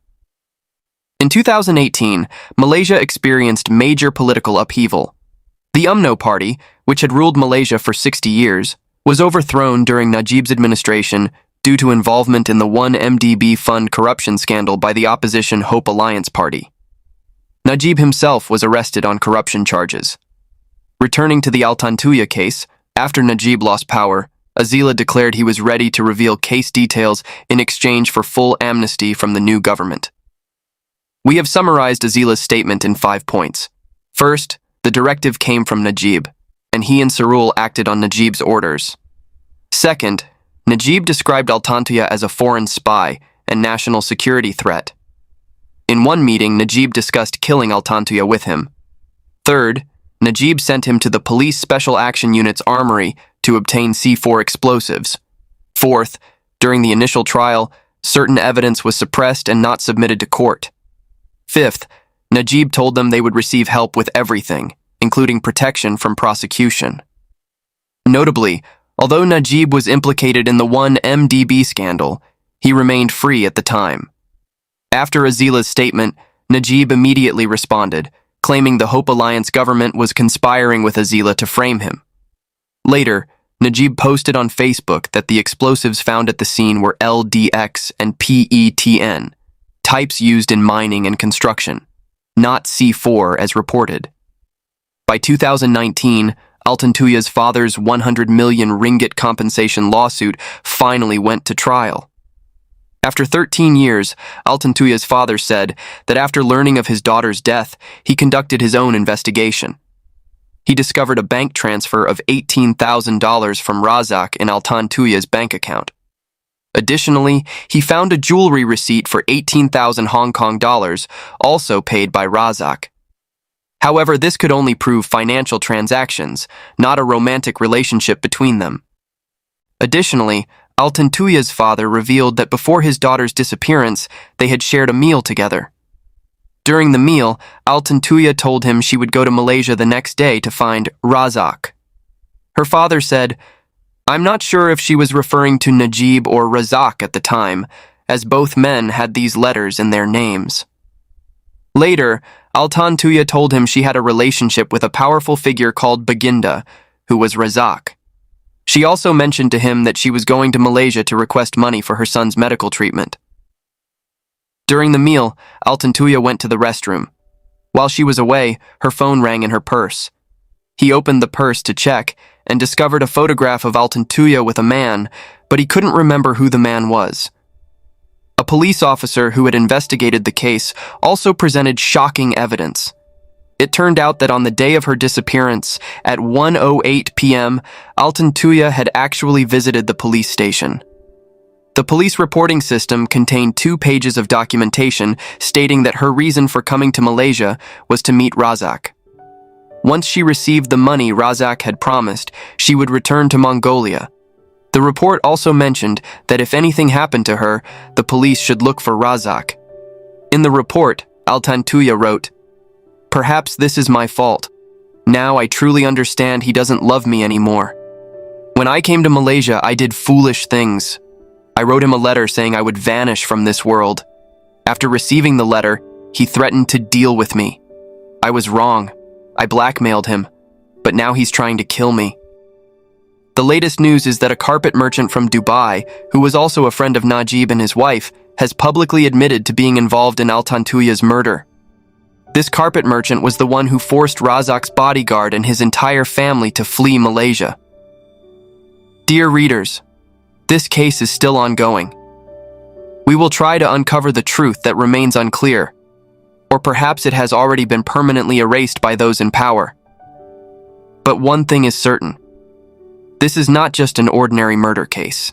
In 2018, Malaysia experienced major political upheaval. The UMNO party, which had ruled Malaysia for 60 years, was overthrown during Najib's administration due to involvement in the 1MDB fund corruption scandal by the opposition Hope Alliance party. Najib himself was arrested on corruption charges. Returning to the Altantuyaa case, after Najib lost power, Azila declared he was ready to reveal case details in exchange for full amnesty from the new government. We have summarized Azila's statement in 5 points. First, the directive came from Najib, and he and Sarul acted on Najib's orders. Second, Najib described Altantuyaa as a foreign spy and national security threat. In one meeting, Najib discussed killing Altantuyaa with him. Third, Najib sent him to the Police Special Action Unit's armory to obtain C4 explosives. Fourth, during the initial trial, certain evidence was suppressed and not submitted to court. Fifth, Najib told them they would receive help with everything, including protection from prosecution. Notably, although Najib was implicated in the 1MDB scandal, he remained free at the time. After Azila's statement, Najib immediately responded, claiming the Hope Alliance government was conspiring with Azila to frame him. Later, Najib posted on Facebook that the explosives found at the scene were LDX and PETN, types used in mining and construction, not C4 as reported. By 2019, Altantuya's father's 100 million ringgit compensation lawsuit finally went to trial. After 13 years, Altantuya's father said that after learning of his daughter's death, he conducted his own investigation. He discovered a bank transfer of $18,000 from Razak in Altantuya's bank account. Additionally, he found a jewelry receipt for 18,000 Hong Kong dollars, also paid by Razak. However, this could only prove financial transactions, not a romantic relationship between them. Additionally, Altantuya's father revealed that before his daughter's disappearance, they had shared a meal together. During the meal, Altantuyaa told him she would go to Malaysia the next day to find Razak. Her father said, "I'm not sure if she was referring to Najib or Razak at the time, as both men had these letters in their names." Later, Altantuyaa told him she had a relationship with a powerful figure called Baginda, who was Razak. She also mentioned to him that she was going to Malaysia to request money for her son's medical treatment. During the meal, Altantuyaa went to the restroom. While she was away, her phone rang in her purse. He opened the purse to check, and discovered a photograph of Altantuyaa with a man, but he couldn't remember who the man was. A police officer who had investigated the case also presented shocking evidence. It turned out that on the day of her disappearance, at 1:08 p.m., Altantuyaa had actually visited the police station. The police reporting system contained 2 pages of documentation stating that her reason for coming to Malaysia was to meet Razak. Once she received the money Razak had promised, she would return to Mongolia. The report also mentioned that if anything happened to her, the police should look for Razak. In the report, Altantuyaa wrote, "Perhaps this is my fault. Now I truly understand he doesn't love me anymore. When I came to Malaysia, I did foolish things. I wrote him a letter saying I would vanish from this world. After receiving the letter, he threatened to deal with me. I was wrong. I blackmailed him, but now he's trying to kill me." The latest news is that a carpet merchant from Dubai, who was also a friend of Najib and his wife, has publicly admitted to being involved in Altantuya's murder. This carpet merchant was the one who forced Razak's bodyguard and his entire family to flee Malaysia. Dear readers, this case is still ongoing. We will try to uncover the truth that remains unclear, or perhaps it has already been permanently erased by those in power. But one thing is certain. This is not just an ordinary murder case.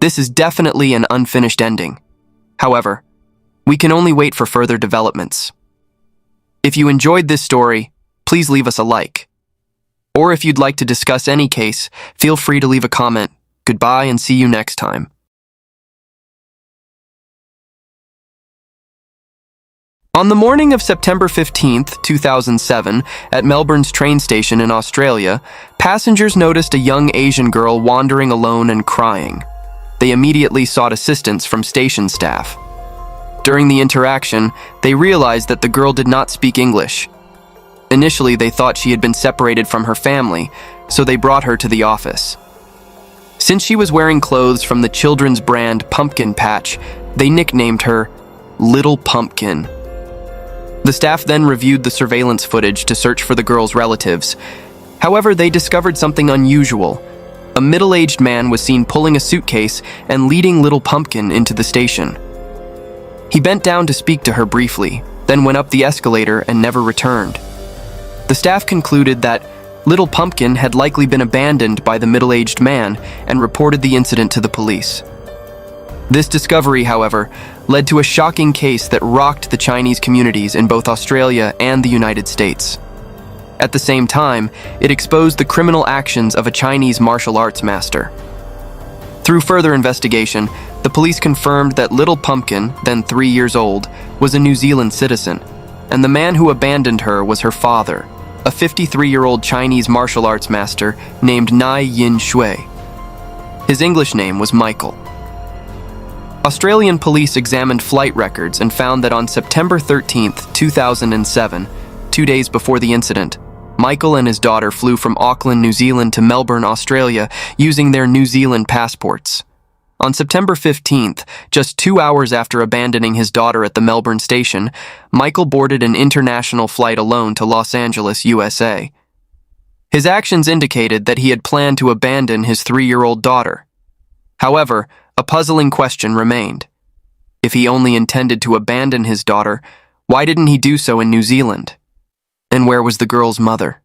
This is definitely an unfinished ending. However, we can only wait for further developments. If you enjoyed this story, please leave us a like. Or if you'd like to discuss any case, feel free to leave a comment. Goodbye and see you next time. On the morning of September 15, 2007, at Melbourne's train station in Australia, passengers noticed a young Asian girl wandering alone and crying. They immediately sought assistance from station staff. During the interaction, they realized that the girl did not speak English. Initially, they thought she had been separated from her family, so they brought her to the office. Since she was wearing clothes from the children's brand Pumpkin Patch, they nicknamed her Little Pumpkin. The staff then reviewed the surveillance footage to search for the girl's relatives. However, they discovered something unusual. A middle-aged man was seen pulling a suitcase and leading Little Pumpkin into the station. He bent down to speak to her briefly, then went up the escalator and never returned. The staff concluded that Little Pumpkin had likely been abandoned by the middle-aged man and reported the incident to the police. This discovery, however, led to a shocking case that rocked the Chinese communities in both Australia and the United States. At the same time, it exposed the criminal actions of a Chinese martial arts master. Through further investigation, the police confirmed that Little Pumpkin, then 3 years old, was a New Zealand citizen, and the man who abandoned her was her father, a 53-year-old Chinese martial arts master named Nai Yin Shui. His English name was Michael. Australian police examined flight records and found that on September 13, 2007, 2 days before the incident, Michael and his daughter flew from Auckland, New Zealand to Melbourne, Australia, using their New Zealand passports. On September 15th, just 2 hours after abandoning his daughter at the Melbourne station, Michael boarded an international flight alone to Los Angeles, USA. His actions indicated that he had planned to abandon his 3-year-old daughter. However, a puzzling question remained. If he only intended to abandon his daughter, why didn't he do so in New Zealand? And where was the girl's mother?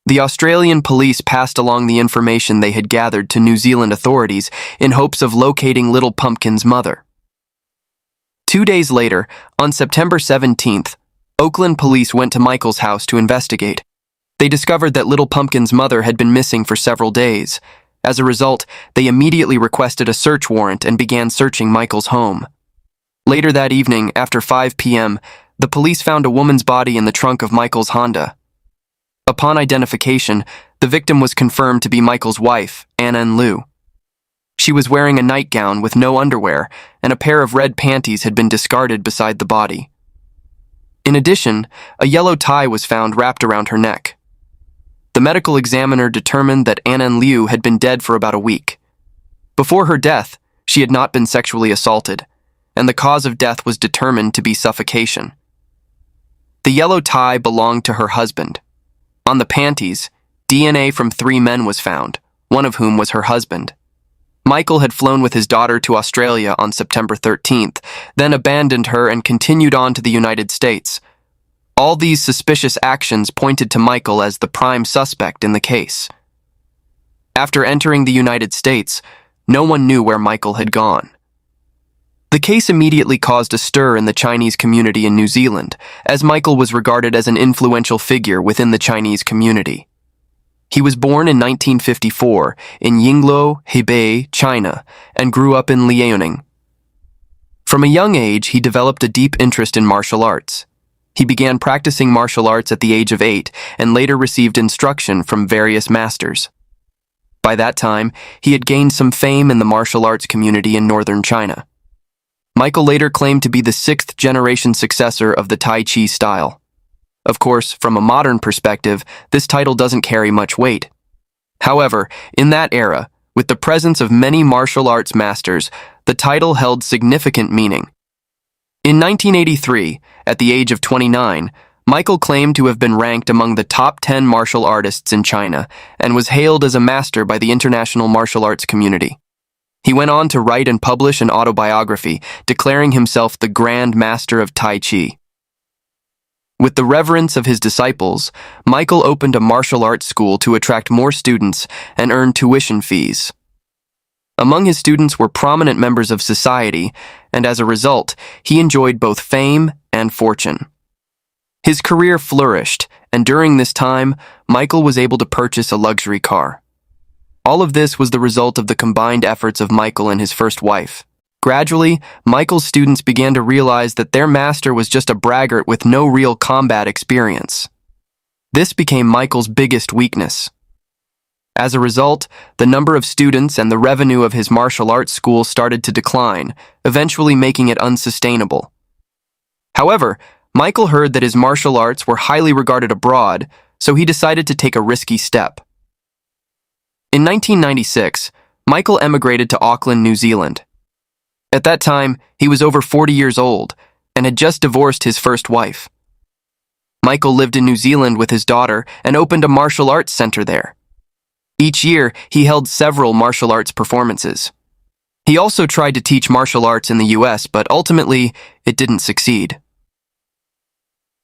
The Australian police passed along the information they had gathered to New Zealand authorities in hopes of locating Little Pumpkin's mother. 2 days later, on September 17th, Oakland police went to Michael's house to investigate. They discovered that Little Pumpkin's mother had been missing for several days. As a result, they immediately requested a search warrant and began searching Michael's home. Later that evening, after 5 p.m., the police found a woman's body in the trunk of Michael's Honda. Upon identification, the victim was confirmed to be Michael's wife, Anna Liu. She was wearing a nightgown with no underwear, and a pair of red panties had been discarded beside the body. In addition, a yellow tie was found wrapped around her neck. The medical examiner determined that Anna Liu had been dead for about a week. Before her death, she had not been sexually assaulted, and the cause of death was determined to be suffocation. The yellow tie belonged to her husband. On the panties, DNA from 3 men was found, one of whom was her husband. Michael had flown with his daughter to Australia on September 13th, then abandoned her and continued on to the United States. All these suspicious actions pointed to Michael as the prime suspect in the case. After entering the United States, no one knew where Michael had gone. The case immediately caused a stir in the Chinese community in New Zealand, as Michael was regarded as an influential figure within the Chinese community. He was born in 1954 in Yingluo, Hebei, China, and grew up in Liaoning. From a young age, he developed a deep interest in martial arts. He began practicing martial arts at the age of 8 and later received instruction from various masters. By that time, he had gained some fame in the martial arts community in northern China. Michael later claimed to be the 6th-generation successor of the Tai Chi style. Of course, from a modern perspective, this title doesn't carry much weight. However, in that era, with the presence of many martial arts masters, the title held significant meaning. In 1983, at the age of 29, Michael claimed to have been ranked among the top 10 martial artists in China and was hailed as a master by the international martial arts community. He went on to write and publish an autobiography, declaring himself the Grand Master of Tai Chi. With the reverence of his disciples, Michael opened a martial arts school to attract more students and earn tuition fees. Among his students were prominent members of society, and as a result, he enjoyed both fame and fortune. His career flourished, and during this time, Michael was able to purchase a luxury car. All of this was the result of the combined efforts of Michael and his first wife. Gradually, Michael's students began to realize that their master was just a braggart with no real combat experience. This became Michael's biggest weakness. As a result, the number of students and the revenue of his martial arts school started to decline, eventually making it unsustainable. However, Michael heard that his martial arts were highly regarded abroad, so he decided to take a risky step. In 1996, Michael emigrated to Auckland, New Zealand. At that time, he was over 40 years old and had just divorced his first wife. Michael lived in New Zealand with his daughter and opened a martial arts center there. Each year, he held several martial arts performances. He also tried to teach martial arts in the US, but ultimately, it didn't succeed.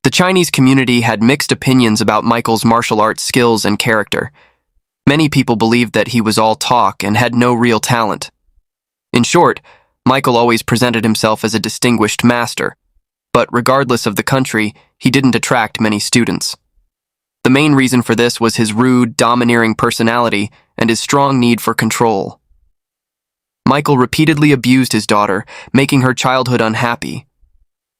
The Chinese community had mixed opinions about Michael's martial arts skills and character. Many people believed that he was all talk and had no real talent. In short, Michael always presented himself as a distinguished master, but regardless of the country, he didn't attract many students. The main reason for this was his rude, domineering personality and his strong need for control. Michael repeatedly abused his daughter, making her childhood unhappy.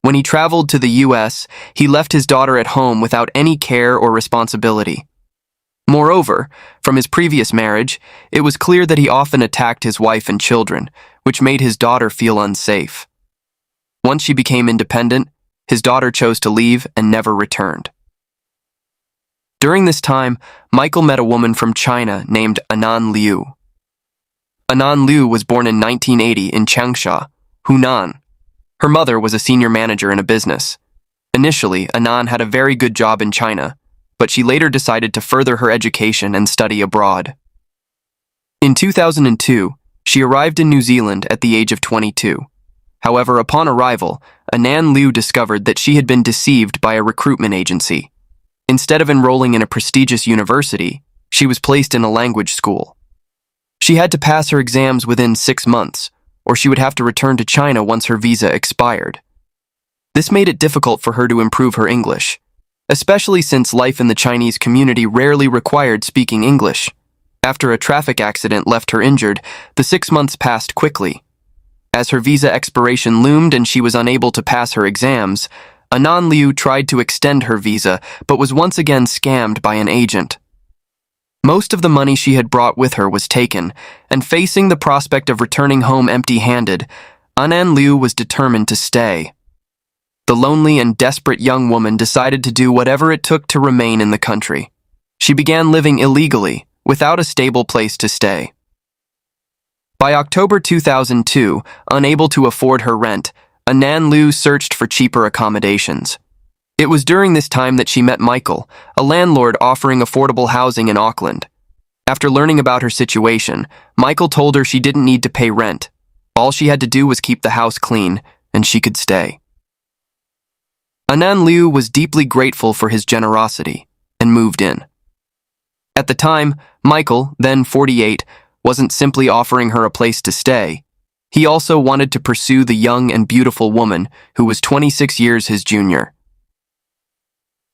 When he traveled to the US, he left his daughter at home without any care or responsibility. Moreover, from his previous marriage, it was clear that he often attacked his wife and children, which made his daughter feel unsafe. Once she became independent, his daughter chose to leave and never returned. During this time, Michael met a woman from China named Anan Liu. Anan Liu was born in 1980 in Changsha, Hunan. Her mother was a senior manager in a business. Initially, Anan had a very good job in China, but she later decided to further her education and study abroad. In 2002, she arrived in New Zealand at the age of 22. However, upon arrival, Anan Liu discovered that she had been deceived by a recruitment agency. Instead of enrolling in a prestigious university, she was placed in a language school. She had to pass her exams within 6 months, or she would have to return to China once her visa expired. This made it difficult for her to improve her English, especially since life in the Chinese community rarely required speaking English. After a traffic accident left her injured, the 6 months passed quickly. As her visa expiration loomed and she was unable to pass her exams, Anan Liu tried to extend her visa but was once again scammed by an agent. Most of the money she had brought with her was taken, and facing the prospect of returning home empty-handed, Anan Liu was determined to stay. The lonely and desperate young woman decided to do whatever it took to remain in the country. She began living illegally, without a stable place to stay. By October 2002, unable to afford her rent, Anan Liu searched for cheaper accommodations. It was during this time that she met Michael, a landlord offering affordable housing in Auckland. After learning about her situation, Michael told her she didn't need to pay rent. All she had to do was keep the house clean, and she could stay. Anan Liu was deeply grateful for his generosity and moved in. At the time, Michael, then 48, wasn't simply offering her a place to stay. He also wanted to pursue the young and beautiful woman who was 26 years his junior.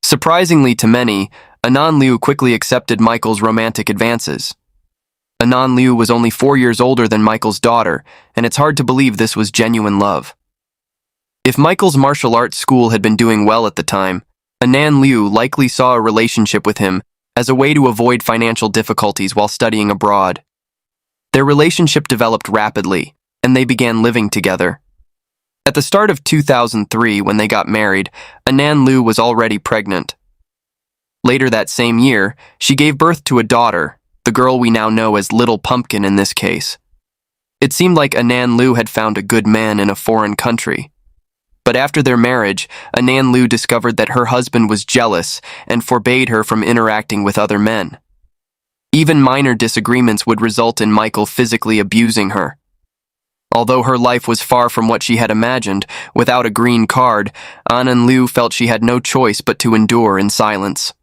Surprisingly to many, Anan Liu quickly accepted Michael's romantic advances. Anan Liu was only 4 years older than Michael's daughter, and it's hard to believe this was genuine love. If Michael's martial arts school had been doing well at the time, Anan Liu likely saw a relationship with him as a way to avoid financial difficulties while studying abroad. Their relationship developed rapidly, and they began living together. At the start of 2003, when they got married, Anan Liu was already pregnant. Later that same year, she gave birth to a daughter, the girl we now know as Little Pumpkin in this case. It seemed like Anan Liu had found a good man in a foreign country. But after their marriage, Anan Liu discovered that her husband was jealous and forbade her from interacting with other men. Even minor disagreements would result in Michael physically abusing her. Although her life was far from what she had imagined, without a green card, Anan Liu felt she had no choice but to endure in silence.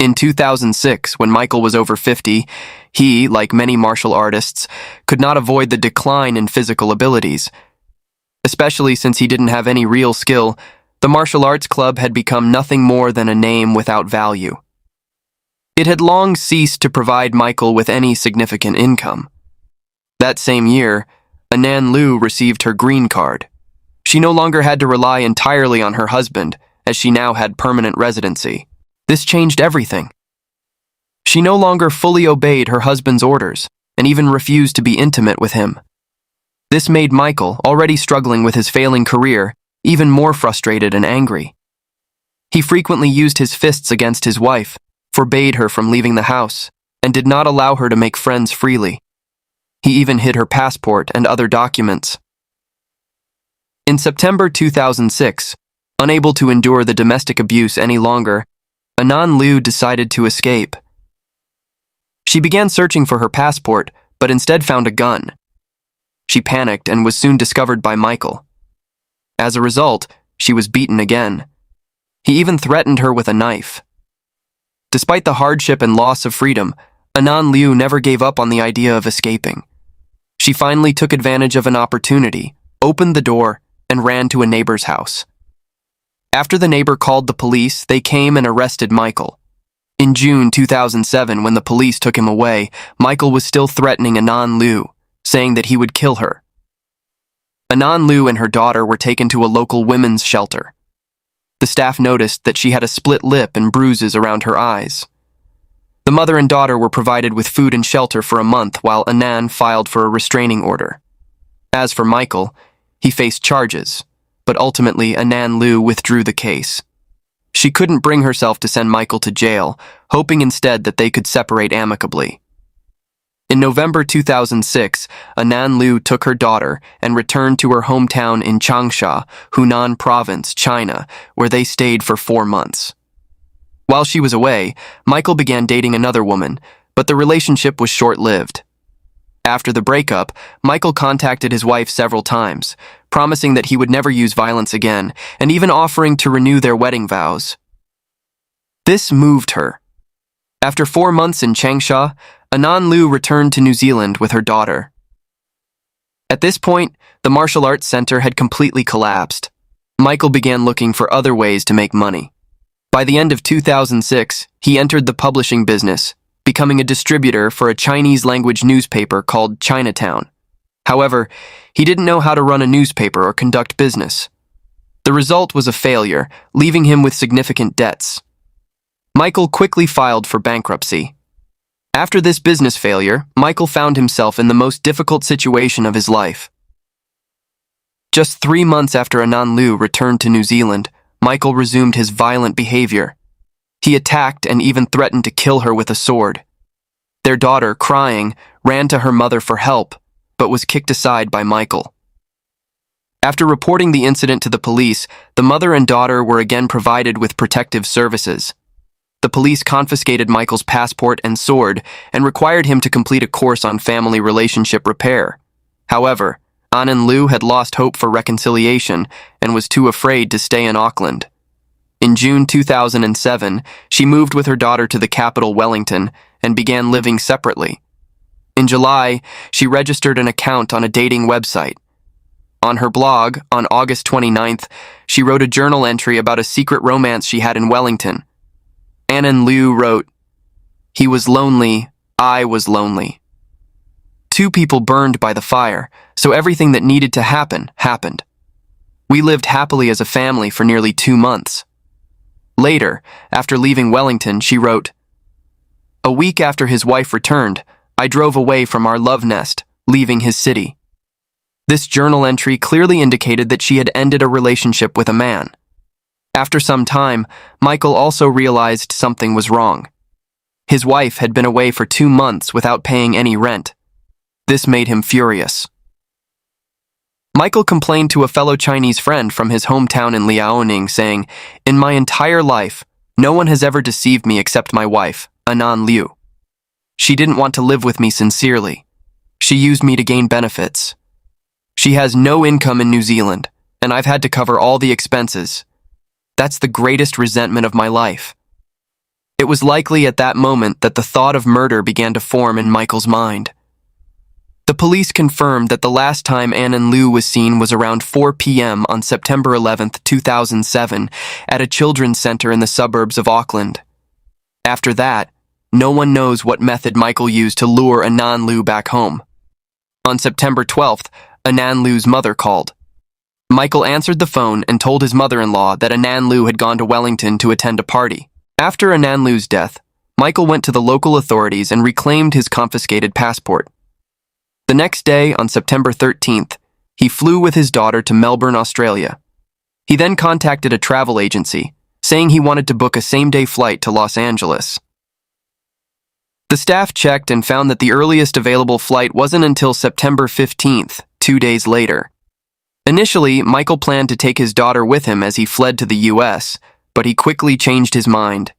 In 2006, when Michael was over 50, he, like many martial artists, could not avoid the decline in physical abilities. Especially since he didn't have any real skill, the martial arts club had become nothing more than a name without value. It had long ceased to provide Michael with any significant income. That same year, Anan Liu received her green card. She no longer had to rely entirely on her husband, as she now had permanent residency. This changed everything. She no longer fully obeyed her husband's orders, and even refused to be intimate with him. This made Michael, already struggling with his failing career, even more frustrated and angry. He frequently used his fists against his wife, forbade her from leaving the house, and did not allow her to make friends freely. He even hid her passport and other documents. In September 2006, unable to endure the domestic abuse any longer, Anan Liu decided to escape. She began searching for her passport, but instead found a gun. She panicked and was soon discovered by Michael. As a result, she was beaten again. He even threatened her with a knife. Despite the hardship and loss of freedom, Anan Liu never gave up on the idea of escaping. She finally took advantage of an opportunity, opened the door, and ran to a neighbor's house. After the neighbor called the police, they came and arrested Michael. In June 2007, when the police took him away, Michael was still threatening Anan Liu, saying that he would kill her. Anan Liu and her daughter were taken to a local women's shelter. The staff noticed that she had a split lip and bruises around her eyes. The mother and daughter were provided with food and shelter for a month while Anan filed for a restraining order. As for Michael, he faced charges, but ultimately Anan Liu withdrew the case. She couldn't bring herself to send Michael to jail, hoping instead that they could separate amicably. In November 2006, Anan Liu took her daughter and returned to her hometown in Changsha, Hunan Province, China, where they stayed for 4 months. While she was away, Michael began dating another woman, but the relationship was short-lived. After the breakup, Michael contacted his wife several times, promising that he would never use violence again, and even offering to renew their wedding vows. This moved her. After 4 months in Changsha, Anan Liu returned to New Zealand with her daughter. At this point, the martial arts center had completely collapsed. Michael began looking for other ways to make money. By the end of 2006, he entered the publishing business, becoming a distributor for a Chinese-language newspaper called Chinatown. However, he didn't know how to run a newspaper or conduct business. The result was a failure, leaving him with significant debts. Michael quickly filed for bankruptcy. After this business failure, Michael found himself in the most difficult situation of his life. Just 3 months after Anan Liu returned to New Zealand, Michael resumed his violent behavior. He attacked and even threatened to kill her with a sword. Their daughter, crying, ran to her mother for help, but was kicked aside by Michael. After reporting the incident to the police, the mother and daughter were again provided with protective services. The police confiscated Michael's passport and sword and required him to complete a course on family relationship repair. However, An Liu had lost hope for reconciliation and was too afraid to stay in Auckland. In June 2007, she moved with her daughter to the capital, Wellington, and began living separately. In July, she registered an account on a dating website. On her blog, on August 29th, she wrote a journal entry about a secret romance she had in Wellington. An Liu wrote, "He was lonely, I was lonely." 2 people burned by the fire, so everything that needed to happen, happened. We lived happily as a family for nearly 2 months. Later, after leaving Wellington, she wrote, "A week after his wife returned, I drove away from our love nest, leaving his city." This journal entry clearly indicated that she had ended a relationship with a man. After some time, Michael also realized something was wrong. His wife had been away for 2 months without paying any rent. This made him furious. Michael complained to a fellow Chinese friend from his hometown in Liaoning, saying, "In my entire life, no one has ever deceived me except my wife, An Liu. She didn't want to live with me sincerely. She used me to gain benefits. She has no income in New Zealand, and I've had to cover all the expenses. That's the greatest resentment of my life." It was likely at that moment that the thought of murder began to form in Michael's mind. The police confirmed that the last time An Liu was seen was around 4 p.m. on September 11th, 2007, at a children's center in the suburbs of Auckland. After that, no one knows what method Michael used to lure An Liu back home. On September 12th, An Liu's mother called. Michael answered the phone and told his mother-in-law that An Liu had gone to Wellington to attend a party. After An Liu's death, Michael went to the local authorities and reclaimed his confiscated passport. The next day, on September 13th, he flew with his daughter to Melbourne, Australia. He then contacted a travel agency, saying he wanted to book a same-day flight to Los Angeles. The staff checked and found that the earliest available flight wasn't until September 15th, 2 days later. Initially, Michael planned to take his daughter with him as he fled to the US, but he quickly changed his mind.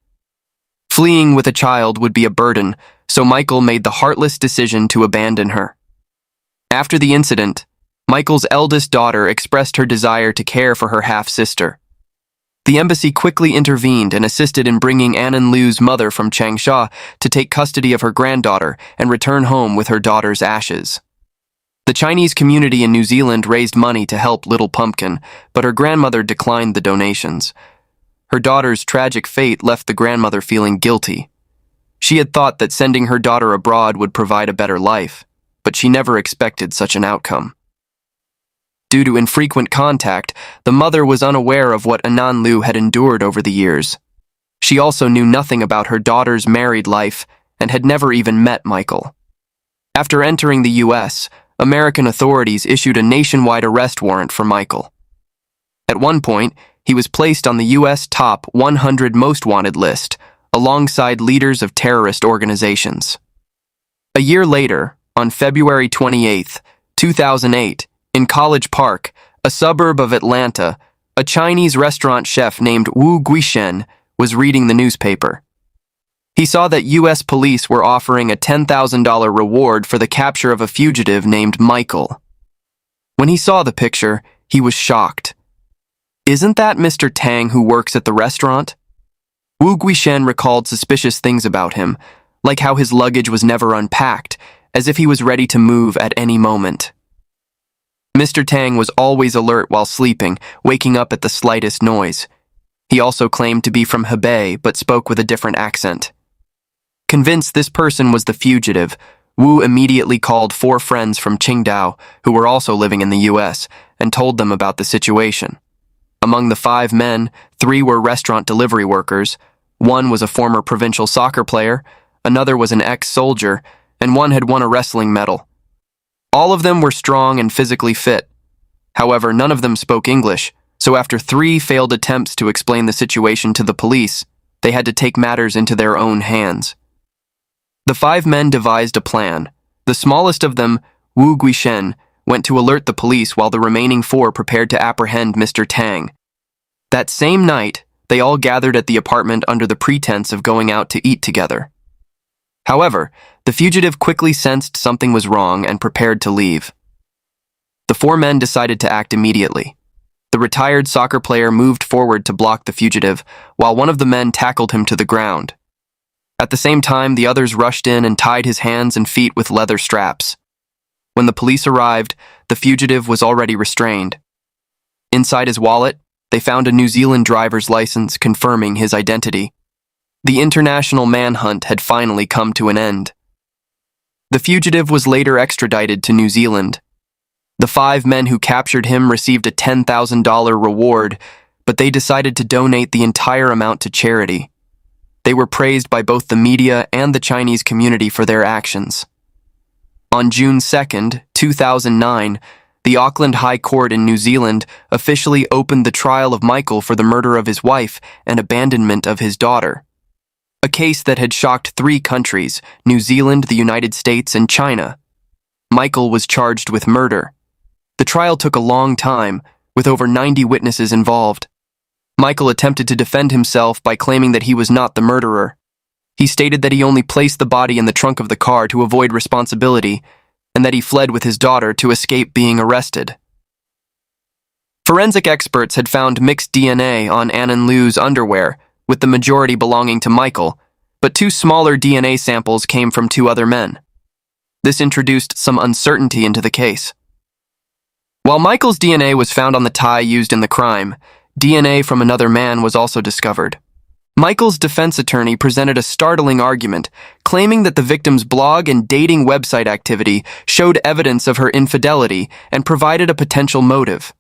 Fleeing with a child would be a burden, so Michael made the heartless decision to abandon her. After the incident, Michael's eldest daughter expressed her desire to care for her half-sister. The embassy quickly intervened and assisted in bringing An Liu's mother from Changsha to take custody of her granddaughter and return home with her daughter's ashes. The Chinese community in New Zealand raised money to help Little Pumpkin, but her grandmother declined the donations. Her daughter's tragic fate left the grandmother feeling guilty. She had thought that sending her daughter abroad would provide a better life, but she never expected such an outcome. Due to infrequent contact, the mother was unaware of what An Liu had endured over the years. She also knew nothing about her daughter's married life and had never even met Michael. After entering the US, American authorities issued a nationwide arrest warrant for Michael. At one point, he was placed on the US top 100 most wanted list, alongside leaders of terrorist organizations. A year later, on February 28, 2008, in College Park, a suburb of Atlanta, a Chinese restaurant chef named Wu Guishen was reading the newspaper. He saw that U.S. police were offering a $10,000 reward for the capture of a fugitive named Michael. When he saw the picture, he was shocked. "Isn't that Mr. Tang who works at the restaurant?" Wu Guishen recalled suspicious things about him, like how his luggage was never unpacked, as if he was ready to move at any moment. Mr. Tang was always alert while sleeping, waking up at the slightest noise. He also claimed to be from Hebei, but spoke with a different accent. Convinced this person was the fugitive, Wu immediately called 4 friends from Qingdao, who were also living in the US, and told them about the situation. Among the 5 men, 3 were restaurant delivery workers, 1 was a former provincial soccer player, another was an ex-soldier, and 1 had won a wrestling medal. All of them were strong and physically fit. However, none of them spoke English, so after 3 failed attempts to explain the situation to the police, they had to take matters into their own hands. The 5 men devised a plan. The smallest of them, Wu Guishen, went to alert the police while the remaining 4 prepared to apprehend Mr. Tang. That same night, they all gathered at the apartment under the pretense of going out to eat together. However, the fugitive quickly sensed something was wrong and prepared to leave. The 4 men decided to act immediately. The retired soccer player moved forward to block the fugitive, while one of the men tackled him to the ground. At the same time, the others rushed in and tied his hands and feet with leather straps. When the police arrived, the fugitive was already restrained. Inside his wallet, they found a New Zealand driver's license confirming his identity. The international manhunt had finally come to an end. The fugitive was later extradited to New Zealand. The 5 men who captured him received a $10,000 reward, but they decided to donate the entire amount to charity. They were praised by both the media and the Chinese community for their actions. On June 2, 2009, the Auckland High Court in New Zealand officially opened the trial of Michael for the murder of his wife and abandonment of his daughter. A case that had shocked 3 countries, New Zealand, the United States, and China. Michael was charged with murder. The trial took a long time, with over 90 witnesses involved. Michael attempted to defend himself by claiming that he was not the murderer. He stated that he only placed the body in the trunk of the car to avoid responsibility, and that he fled with his daughter to escape being arrested. Forensic experts had found mixed DNA on Anan Liu's underwear, with the majority belonging to Michael, but 2 smaller DNA samples came from 2 other men. This introduced some uncertainty into the case. While Michael's DNA was found on the tie used in the crime, DNA from another man was also discovered. Michael's defense attorney presented a startling argument, claiming that the victim's blog and dating website activity showed evidence of her infidelity and provided a potential motive.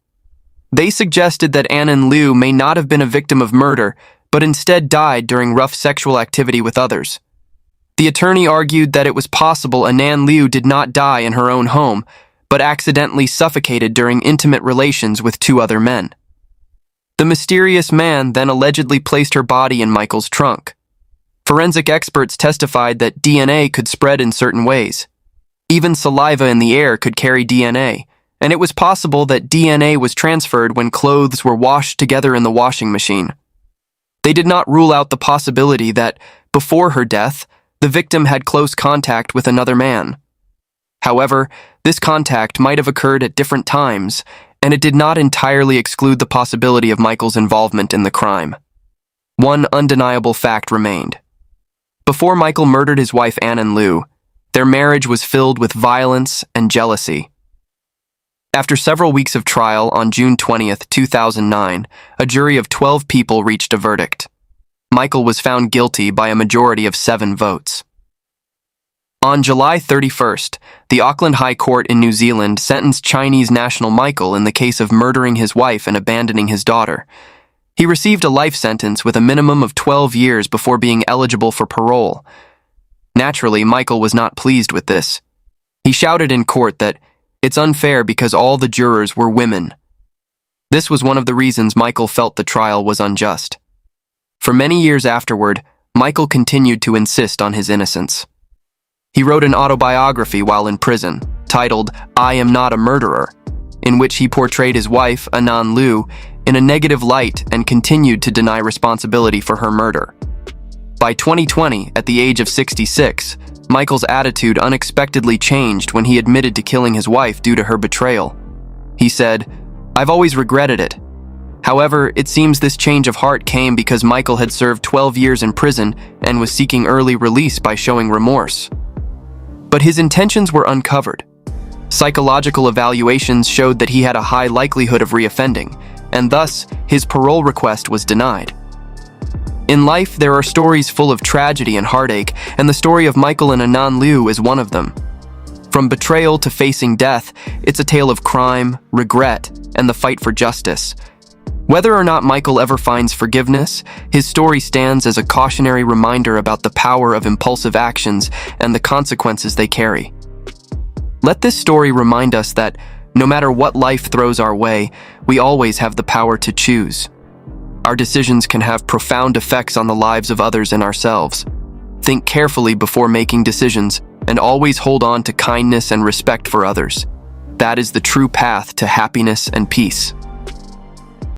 They suggested that Anan Liu may not have been a victim of murder, but instead died during rough sexual activity with others. The attorney argued that it was possible Anan Liu did not die in her own home, but accidentally suffocated during intimate relations with 2 other men. The mysterious man then allegedly placed her body in Michael's trunk. Forensic experts testified that DNA could spread in certain ways. Even saliva in the air could carry DNA, and it was possible that DNA was transferred when clothes were washed together in the washing machine. They did not rule out the possibility that, before her death, the victim had close contact with another man. However, this contact might have occurred at different times, and it did not entirely exclude the possibility of Michael's involvement in the crime. One undeniable fact remained. Before Michael murdered his wife Anan Liu, their marriage was filled with violence and jealousy. After several weeks of trial on June 20, 2009, a jury of 12 people reached a verdict. Michael was found guilty by a majority of 7 votes. On July 31st, the Auckland High Court in New Zealand sentenced Chinese national Michael in the case of murdering his wife and abandoning his daughter. He received a life sentence with a minimum of 12 years before being eligible for parole. Naturally, Michael was not pleased with this. He shouted in court that it's unfair because all the jurors were women. This was one of the reasons Michael felt the trial was unjust. For many years afterward, Michael continued to insist on his innocence. He wrote an autobiography while in prison, titled I Am Not a Murderer, in which he portrayed his wife, Anan Liu, in a negative light and continued to deny responsibility for her murder. By 2020, at the age of 66, Michael's attitude unexpectedly changed when he admitted to killing his wife due to her betrayal. He said, "I've always regretted it." However, it seems this change of heart came because Michael had served 12 years in prison and was seeking early release by showing remorse. But his intentions were uncovered. Psychological evaluations showed that he had a high likelihood of reoffending, and thus, his parole request was denied. In life, there are stories full of tragedy and heartache, and the story of Michael and Anan Liu is one of them. From betrayal to facing death, it's a tale of crime, regret, and the fight for justice. Whether or not Michael ever finds forgiveness, his story stands as a cautionary reminder about the power of impulsive actions and the consequences they carry. Let this story remind us that, no matter what life throws our way, we always have the power to choose. Our decisions can have profound effects on the lives of others and ourselves. Think carefully before making decisions, and always hold on to kindness and respect for others. that is the true path to happiness and peace.